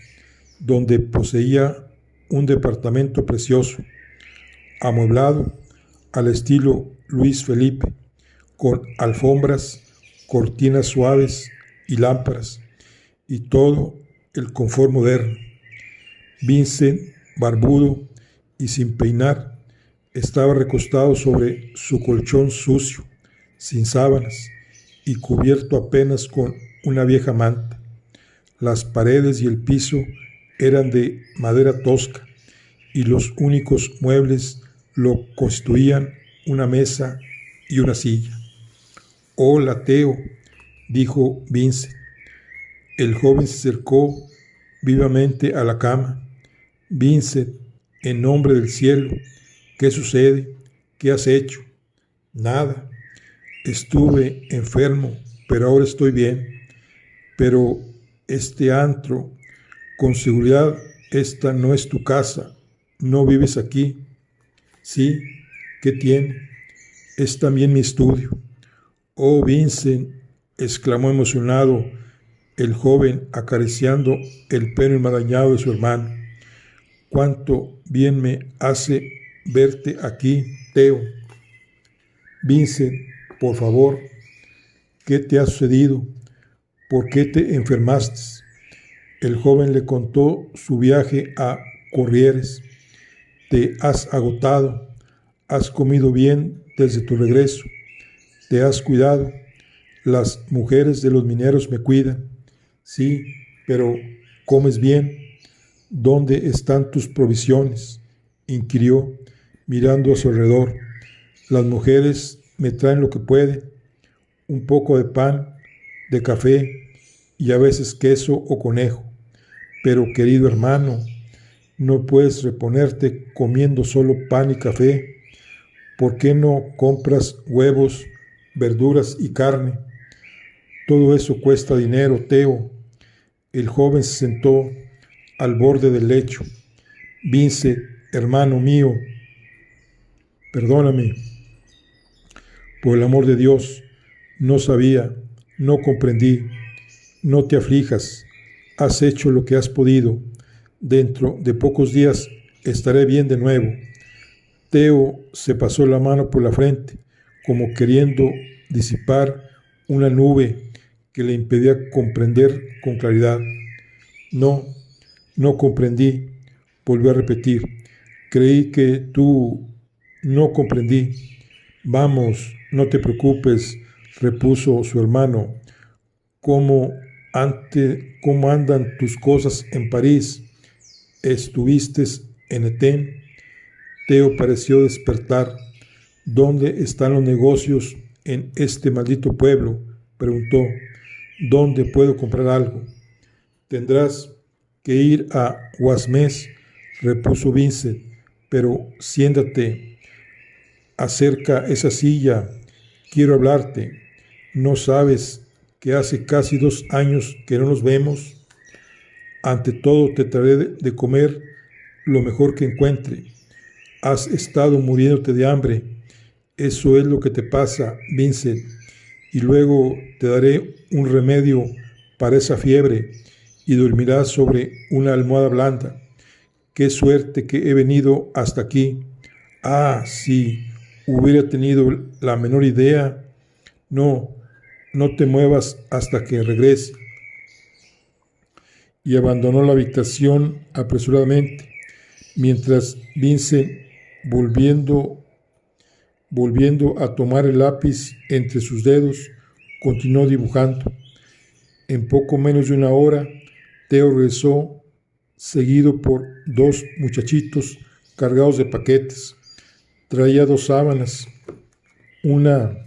donde poseía un departamento precioso, amueblado al estilo Luis Felipe, con alfombras, cortinas suaves y lámparas, y todo el confort moderno. Vincent, barbudo y sin peinar, estaba recostado sobre su colchón sucio, sin sábanas y cubierto apenas con una vieja manta. Las paredes y el piso eran de madera tosca y los únicos muebles lo constituían una mesa y una silla. «Hola, Theo», dijo Vincent. El joven se acercó vivamente a la cama. «Vincent, en nombre del cielo, ¿qué sucede? ¿Qué has hecho?» «Nada. Estuve enfermo, pero ahora estoy bien. Pero este antro, con seguridad, esta no es tu casa. No vives aquí». «Sí, ¿qué tiene? Es también mi estudio». «Oh, Vincent», exclamó emocionado el joven acariciando el pelo enmarañado de su hermano. «Cuánto bien me hace verte aquí, Theo». «Vincent, por favor, ¿qué te ha sucedido? ¿Por qué te enfermaste?». El joven le contó su viaje a Corrieres. «Te has agotado, has comido bien desde tu regreso, te has cuidado. Las mujeres de los mineros me cuidan». «Sí, pero ¿comes bien? ¿Dónde están tus provisiones?», inquirió, mirando a su alrededor. «Las mujeres me traen lo que pueden, un poco de pan, de café y a veces queso o conejo. Pero, querido hermano, no puedes reponerte comiendo solo pan y café. ¿Por qué no compras huevos, verduras y carne? Todo eso cuesta dinero, Theo». El joven se sentó al borde del lecho. «Vincent, hermano mío, perdóname. Por el amor de Dios, no sabía, no comprendí. No te aflijas, has hecho lo que has podido. Dentro de pocos días estaré bien de nuevo». Theo se pasó la mano por la frente, como queriendo disipar una nube que le impedía comprender con claridad. «No, no comprendí», volvió a repetir. «Creí que tú...». «No comprendí». «Vamos, no te preocupes», repuso su hermano. ¿Cómo andan tus cosas en París? ¿Estuviste en Eten?». Theo pareció despertar. «¿Dónde están los negocios en este maldito pueblo?», preguntó. «¿Dónde puedo comprar algo?». «Tendrás que ir a Guasmés», repuso Vincent. «Pero siéntate, acerca esa silla, quiero hablarte. ¿No sabes que hace casi 2 años que no nos vemos? Ante todo te traeré de comer lo mejor que encuentre. Has estado muriéndote de hambre. Eso es lo que te pasa, Vincent. Y luego te daré un remedio para esa fiebre y dormirás sobre una almohada blanda. Qué suerte que he venido hasta aquí. Ah, si hubiera tenido la menor idea. No, no te muevas hasta que regrese». Y abandonó la habitación apresuradamente, mientras Vincent, volviendo a tomar el lápiz entre sus dedos, continuó dibujando. En poco menos de una hora, Theo regresó, seguido por 2 muchachitos cargados de paquetes. Traía 2 sábanas, una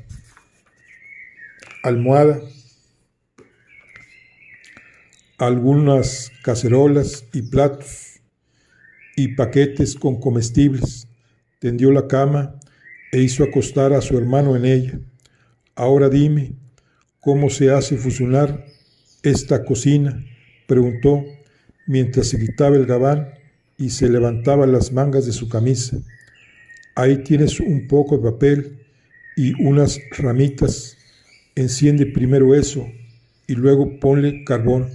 almohada, algunas cacerolas y platos, y paquetes con comestibles. Tendió la cama e hizo acostar a su hermano en ella. «Ahora dime, ¿cómo se hace funcionar esta cocina?», preguntó, mientras se quitaba el gabán y se levantaba las mangas de su camisa. «Ahí tienes un poco de papel y unas ramitas. Enciende primero eso y luego ponle carbón».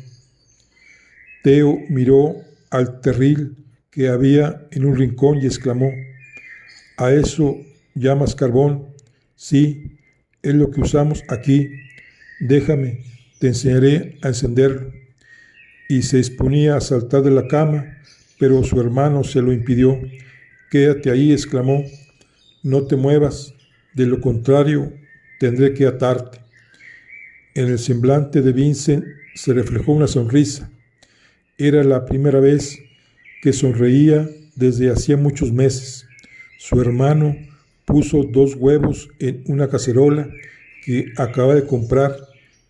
Theo miró al terril que había en un rincón y exclamó: «¿A eso llamas carbón?». «Sí, es lo que usamos aquí. Déjame, te enseñaré a encenderlo». Y se disponía a saltar de la cama, pero su hermano se lo impidió. «Quédate ahí», exclamó. «No te muevas, de lo contrario tendré que atarte». En el semblante de Vincent se reflejó una sonrisa. Era la primera vez que sonreía desde hacía muchos meses. Su hermano puso 2 huevos en una cacerola que acaba de comprar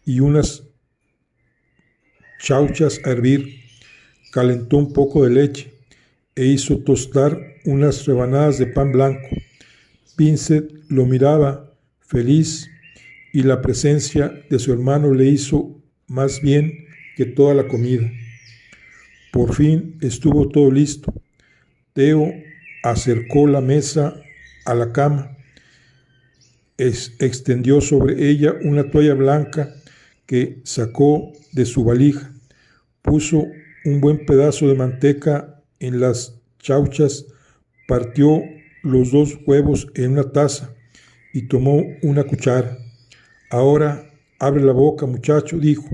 y unas chauchas a hervir. Calentó un poco de leche e hizo tostar unas rebanadas de pan blanco. Vincent lo miraba feliz y la presencia de su hermano le hizo más bien que toda la comida. Por fin estuvo todo listo. Theo acercó la mesa a la cama, extendió sobre ella una toalla blanca que sacó de su valija, puso un buen pedazo de manteca en las chauchas, partió los 2 huevos en una taza y tomó una cuchara. Ahora abre la boca, muchacho, dijo.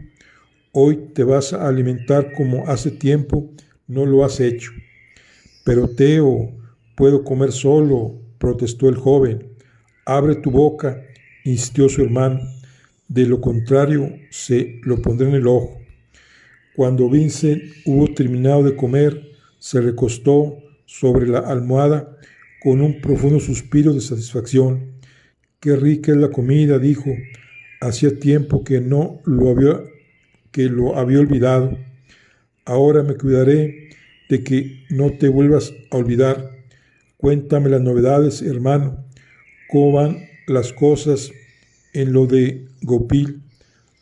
Hoy te vas a alimentar como hace tiempo no lo has hecho. Pero Theo, puedo comer solo, protestó el joven. Abre tu boca, insistió su hermano. De lo contrario, se lo pondré en el ojo. Cuando Vincent hubo terminado de comer, se recostó sobre la almohada con un profundo suspiro de satisfacción. Qué rica es la comida, dijo. Hacía tiempo que lo había olvidado. Ahora me cuidaré de que no te vuelvas a olvidar. Cuéntame las novedades, hermano. ¿Cómo van las cosas en lo de Gopil?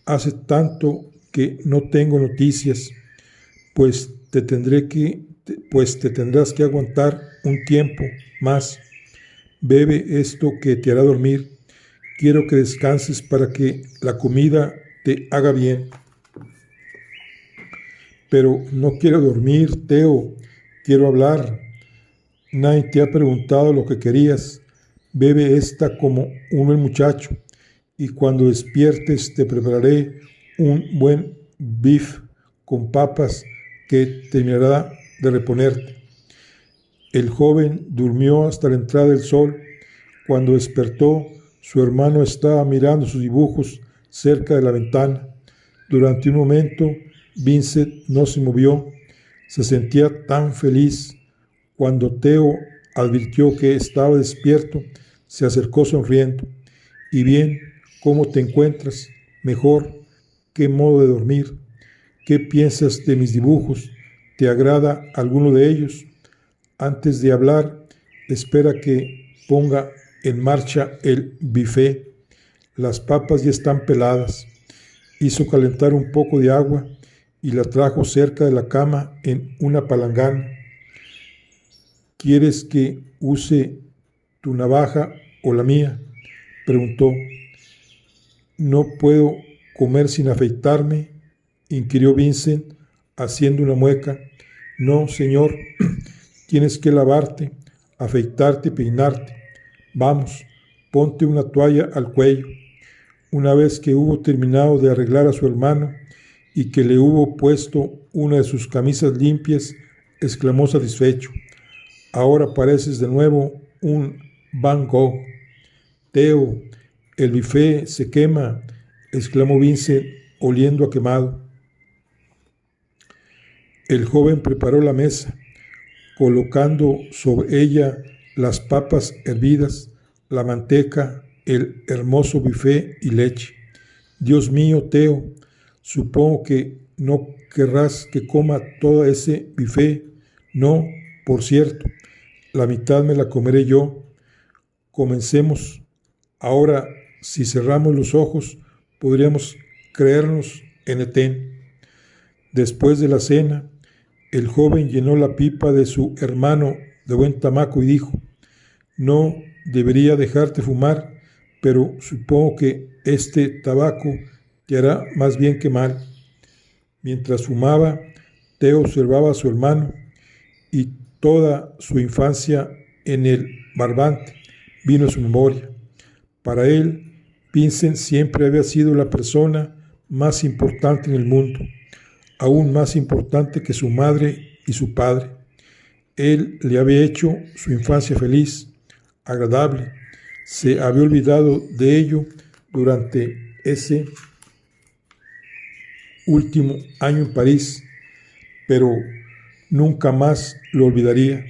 Hace tanto que no tengo noticias, pues te tendrás que aguantar un tiempo más. Bebe esto que te hará dormir. Quiero que descanses para que la comida te haga bien. Pero no quiero dormir, Theo. Quiero hablar. Nadie te ha preguntado lo que querías. Bebe esta como un buen muchacho, y cuando despiertes te prepararé un buen bife con papas que terminará de reponerte. El joven durmió hasta la entrada del sol. Cuando despertó, su hermano estaba mirando sus dibujos cerca de la ventana. Durante un momento, Vincent no se movió. Se sentía tan feliz. Cuando Theo advirtió que estaba despierto, se acercó sonriendo. ¿Y bien, cómo te encuentras? Mejor. ¿Qué modo de dormir? ¿Qué piensas de mis dibujos? ¿Te agrada alguno de ellos? Antes de hablar, espera que ponga en marcha el buffet. Las papas ya están peladas. Hizo calentar un poco de agua y la trajo cerca de la cama en una palangana. ¿Quieres que use tu navaja o la mía?, preguntó. ¿No puedo comer sin afeitarme?, inquirió Vincent, haciendo una mueca. No, señor, tienes que lavarte, afeitarte y peinarte. Vamos, ponte una toalla al cuello. Una vez que hubo terminado de arreglar a su hermano y que le hubo puesto una de sus camisas limpias, exclamó satisfecho. Ahora pareces de nuevo un Van Gogh. Theo, el buffet se quema, exclamó Vincent, oliendo a quemado. El joven preparó la mesa, colocando sobre ella las papas hervidas, la manteca, el hermoso buffet y leche. Dios mío, Theo, supongo que no querrás que coma todo ese buffet. No, por cierto, la mitad me la comeré yo. Comencemos. Ahora, si cerramos los ojos, podríamos creernos en Etén. Después de la cena, el joven llenó la pipa de su hermano de buen tabaco y dijo: no debería dejarte fumar, pero supongo que este tabaco te hará más bien que mal. Mientras fumaba, Theo observaba a su hermano y toda su infancia en el Barbante vino a su memoria. Para él, Vincent siempre había sido la persona más importante en el mundo, aún más importante que su madre y su padre. Él le había hecho su infancia feliz, agradable. Se había olvidado de ello durante ese último año en París, pero nunca más lo olvidaría.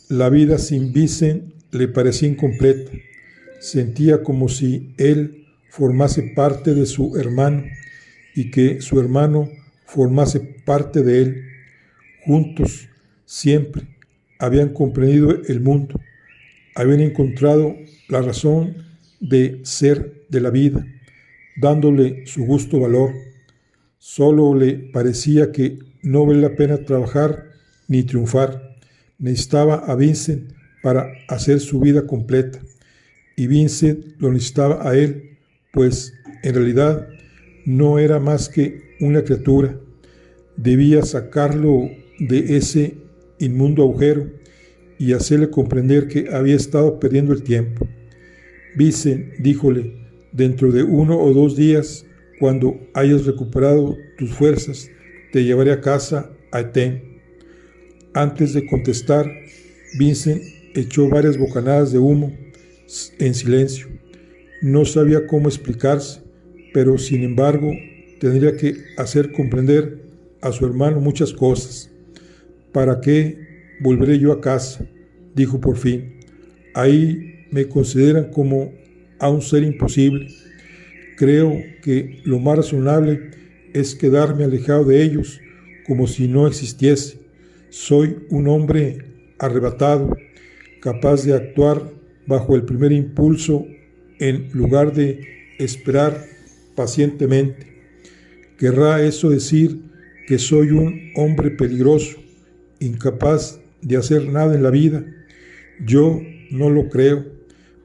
La vida sin Vincent le parecía incompleta. Sentía como si él formase parte de su hermano y que su hermano formase parte de él. Juntos, siempre, habían comprendido el mundo, habían encontrado la razón de ser de la vida, dándole su justo valor. Solo le parecía que no valía la pena trabajar ni triunfar. Necesitaba a Vincent para hacer su vida completa, y Vincent lo necesitaba a él, pues en realidad no era más que una criatura. Debía sacarlo de ese inmundo agujero y hacerle comprender que había estado perdiendo el tiempo. Vincent, díjole, dentro de 1 o 2 días, cuando hayas recuperado tus fuerzas, te llevaré a casa a Eten. Antes de contestar, Vincent echó varias bocanadas de humo en silencio. No sabía cómo explicarse, pero sin embargo tendría que hacer comprender a su hermano muchas cosas. ¿Para qué volveré yo a casa?, dijo por fin. Ahí me consideran como a un ser imposible. Creo que lo más razonable es quedarme alejado de ellos como si no existiese. Soy un hombre arrebatado, capaz de actuar bajo el primer impulso en lugar de esperar pacientemente. ¿Querrá eso decir que soy un hombre peligroso, incapaz de hacer nada en la vida? Yo no lo creo,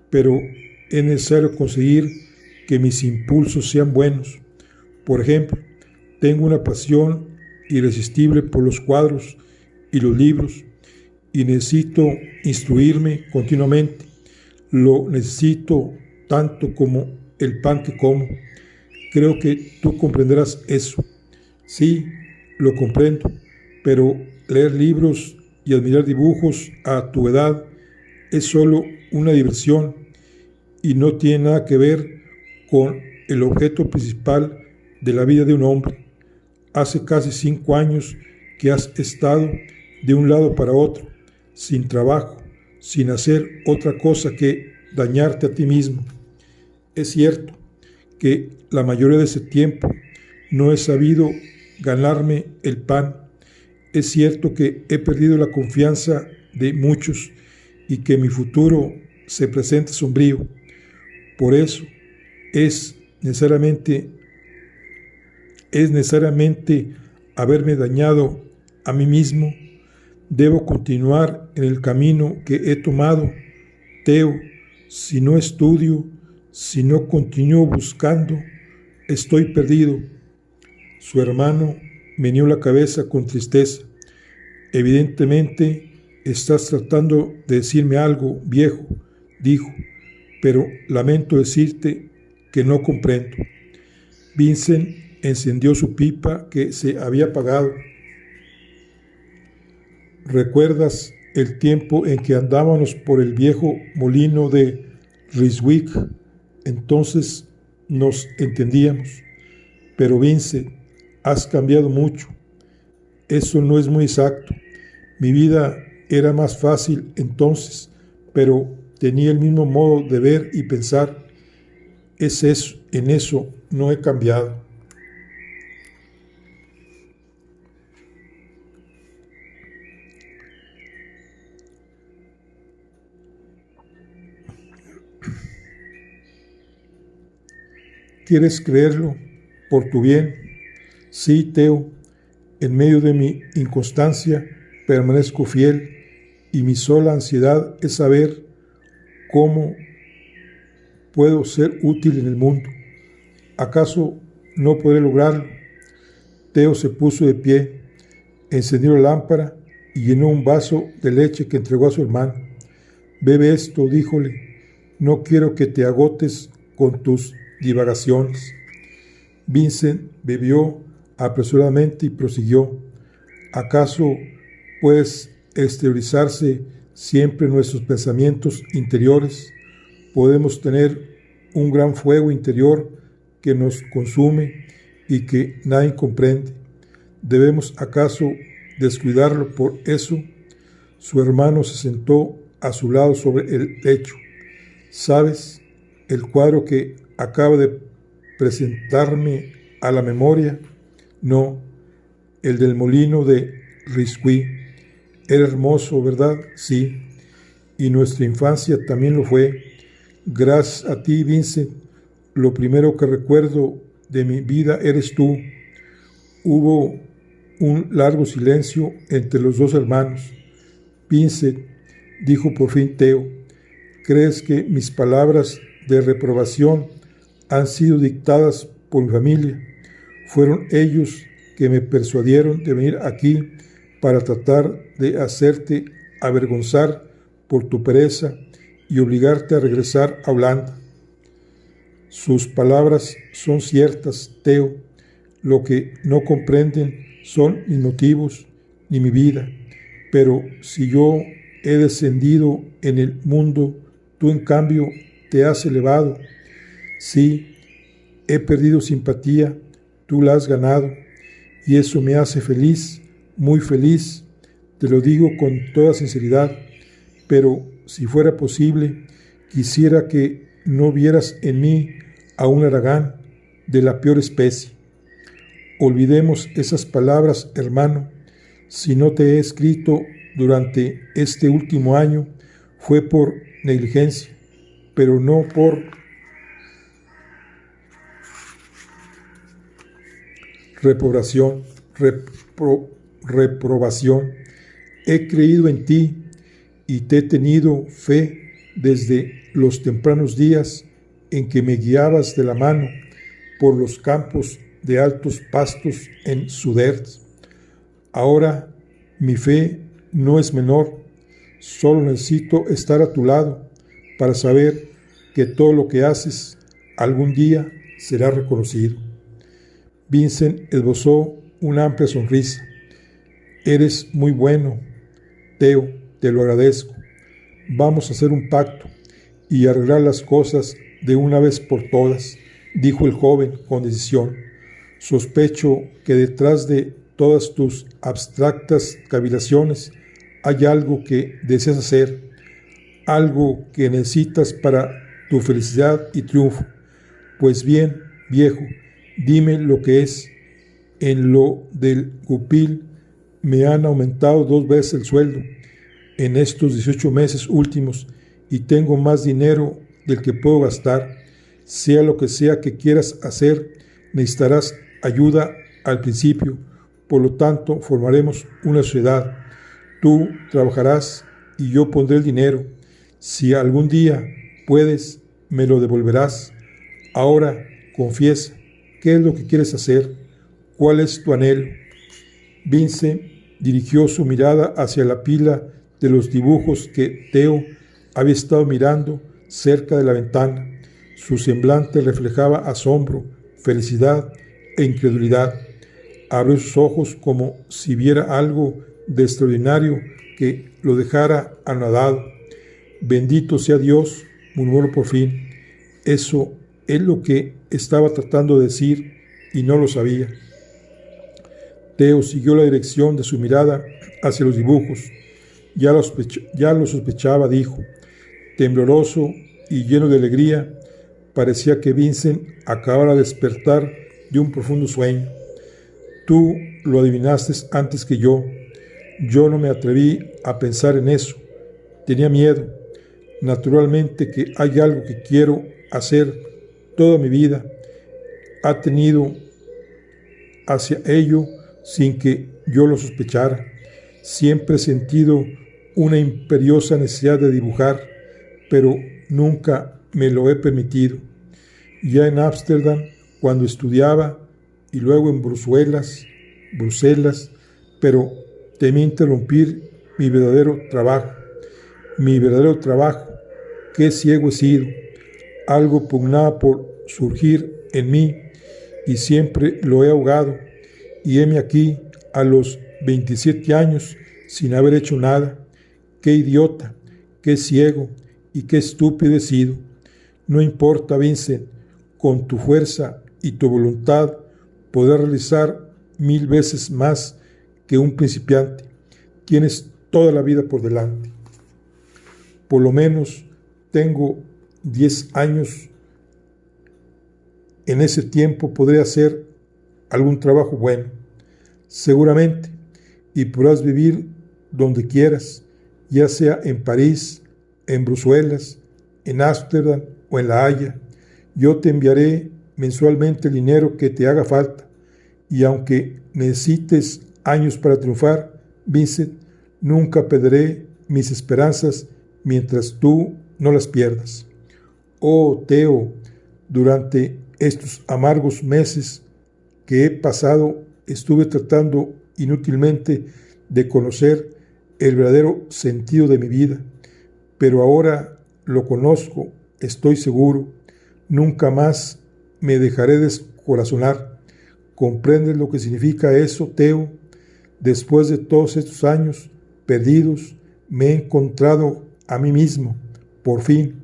pero es necesario conseguir que mis impulsos sean buenos. Por ejemplo, tengo una pasión irresistible por los cuadros y los libros, y necesito instruirme continuamente. Lo necesito tanto como el pan que como. Creo que tú comprenderás eso. Sí, lo comprendo, pero leer libros y admirar dibujos a tu edad es solo una diversión y no tiene nada que ver con el objeto principal de la vida de un hombre. Hace casi 5 años que has estado de un lado para otro, sin trabajo, sin hacer otra cosa que dañarte a ti mismo. Es cierto que la mayoría de ese tiempo no he sabido ganarme el pan. Es cierto que he perdido la confianza de muchos y que mi futuro se presenta sombrío. Por eso es necesariamente haberme dañado a mí mismo. Debo continuar en el camino que he tomado. Teo, si no estudio, si no continúo buscando, estoy perdido. Su hermano meneó la cabeza con tristeza. Evidentemente estás tratando de decirme algo, viejo, dijo, pero lamento decirte que no comprendo. Vincent encendió su pipa que se había apagado. ¿Recuerdas el tiempo en que andábamos por el viejo molino de Ryswick? Entonces nos entendíamos. Pero Vincent, has cambiado mucho. Eso no es muy exacto. Mi vida era más fácil entonces, pero tenía el mismo modo de ver y pensar. En eso no he cambiado. ¿Quieres creerlo por tu bien? Sí, Teo, en medio de mi inconstancia permanezco fiel y mi sola ansiedad es saber cómo puedo ser útil en el mundo. ¿Acaso no podré lograrlo? Teo se puso de pie, encendió la lámpara y llenó un vaso de leche que entregó a su hermano. Bebe esto, díjole, no quiero que te agotes con tus divagaciones. Vincent bebió apresuradamente y prosiguió. ¿Acaso puedes exteriorizarse siempre nuestros pensamientos interiores? Podemos tener un gran fuego interior que nos consume y que nadie comprende. ¿Debemos acaso descuidarlo por eso? Su hermano se sentó a su lado sobre el lecho. ¿Sabes el cuadro que acaba de presentarme a la memoria? No, el del molino de Risqui. Era hermoso, ¿verdad? Sí. Y nuestra infancia también lo fue. Gracias a ti, Vincent, lo primero que recuerdo de mi vida eres tú. Hubo un largo silencio entre los dos hermanos. Vincent, dijo por fin Theo, ¿crees que mis palabras de reprobación han sido dictadas por mi familia? Fueron ellos que me persuadieron de venir aquí para tratar de hacerte avergonzar por tu pereza y obligarte a regresar a Holanda. Sus palabras son ciertas, Theo. Lo que no comprenden son mis motivos ni mi vida. Pero si yo he descendido en el mundo, tú en cambio te has elevado. Sí, he perdido simpatía, tú la has ganado, y eso me hace feliz, muy feliz. Te lo digo con toda sinceridad, pero si fuera posible, quisiera que no vieras en mí a un haragán de la peor especie. Olvidemos esas palabras, hermano. Si no te he escrito durante este último año, fue por negligencia, pero no por reprobación. He creído en ti y te he tenido fe desde los tempranos días en que me guiabas de la mano por los campos de altos pastos en Suders. Ahora mi fe no es menor, solo necesito estar a tu lado para saber que todo lo que haces algún día será reconocido. Vincent esbozó una amplia sonrisa. Eres muy bueno, Theo, te lo agradezco. Vamos a hacer un pacto y arreglar las cosas de una vez por todas, dijo el joven con decisión. Sospecho que detrás de todas tus abstractas cavilaciones hay algo que deseas hacer, algo que necesitas para tu felicidad y triunfo. Pues bien, viejo, dime lo que es. En lo del Goupil me han aumentado 2 veces el sueldo en estos 18 meses últimos y tengo más dinero del que puedo gastar. Sea lo que sea que quieras hacer, necesitarás ayuda al principio. Por lo tanto, formaremos una sociedad. Tú trabajarás y yo pondré el dinero. Si algún día puedes, me lo devolverás. Ahora, confiesa, ¿qué es lo que quieres hacer? ¿Cuál es tu anhelo? Vincent dirigió su mirada hacia la pila de los dibujos que Theo había estado mirando cerca de la ventana. Su semblante reflejaba asombro, felicidad e incredulidad. Abrió sus ojos como si viera algo de extraordinario que lo dejara anonadado. Bendito sea Dios, murmuró por fin. Eso es lo que estaba tratando de decir y no lo sabía. Theo siguió la dirección de su mirada hacia los dibujos. Ya lo sospechaba, dijo. Tembloroso y lleno de alegría, parecía que Vincent acabara de despertar de un profundo sueño. Tú lo adivinaste antes que yo. Yo no me atreví a pensar en eso. Tenía miedo. Naturalmente que hay algo que quiero hacer toda mi vida. Ha tenido hacia ello sin que yo lo sospechara. Siempre he sentido una imperiosa necesidad de dibujar, pero nunca me lo he permitido. Ya en Ámsterdam, cuando estudiaba, y luego en Bruselas, pero temí interrumpir mi verdadero trabajo, qué ciego he sido. Algo pugnaba por surgir en mí y siempre lo he ahogado. Y heme aquí a los 27 años sin haber hecho nada. Qué idiota, qué ciego y qué estúpido he sido. No importa, Vincent, con tu fuerza y tu voluntad podrás realizar 1000 veces más que un principiante. Tienes toda la vida por delante. Por lo menos tengo 10 años. En ese tiempo podré hacer algún trabajo bueno, seguramente, y podrás vivir donde quieras, ya sea en París, en Bruselas, en Ámsterdam o en La Haya. Yo te enviaré mensualmente el dinero que te haga falta, y aunque necesites años para triunfar, Vincent, nunca perderé mis esperanzas mientras tú no las pierdas. Oh, Theo, durante estos amargos meses que he pasado, estuve tratando inútilmente de conocer el verdadero sentido de mi vida, pero ahora lo conozco, estoy seguro. Nunca más me dejaré descorazonar. ¿Comprendes lo que significa eso, Theo? Después de todos estos años perdidos, me he encontrado a mí mismo, por fin.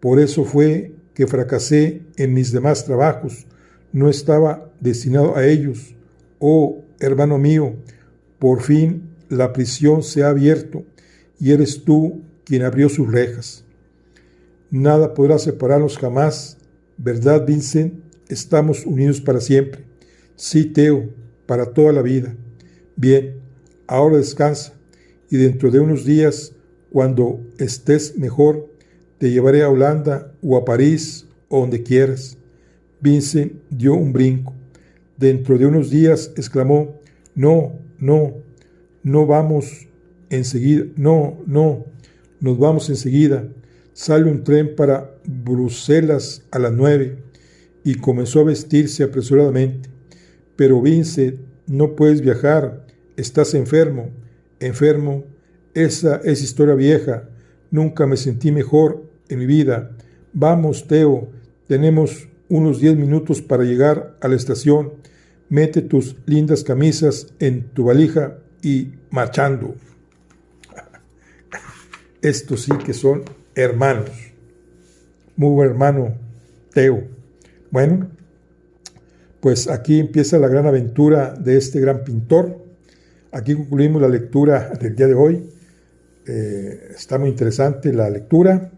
Por eso fue que fracasé en mis demás trabajos. No estaba destinado a ellos. Oh, hermano mío, por fin la prisión se ha abierto y eres tú quien abrió sus rejas. Nada podrá separarnos jamás, ¿verdad, Vincent? Estamos unidos para siempre. Sí, Theo, para toda la vida. Bien, ahora descansa y dentro de unos días, cuando estés mejor, te llevaré a Holanda o a París o donde quieras. Vincent dio un brinco. Dentro de unos días exclamó: no, no, no vamos enseguida, no, nos vamos enseguida. Sale un tren para Bruselas a las 9 y comenzó a vestirse apresuradamente. Pero Vincent, no puedes viajar, estás enfermo. Enfermo, esa es historia vieja. Nunca me sentí mejor en mi vida. Vamos, Theo, tenemos unos 10 minutos para llegar a la estación. Mete tus lindas camisas en tu valija y marchando. Estos sí que son hermanos. Muy buen hermano, Theo. Bueno, pues aquí empieza la gran aventura de este gran pintor. Aquí concluimos la lectura del día de hoy. Está muy interesante la lectura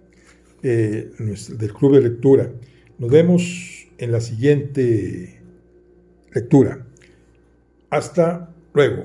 del Club de Lectura. Nos vemos en la siguiente lectura. Hasta luego.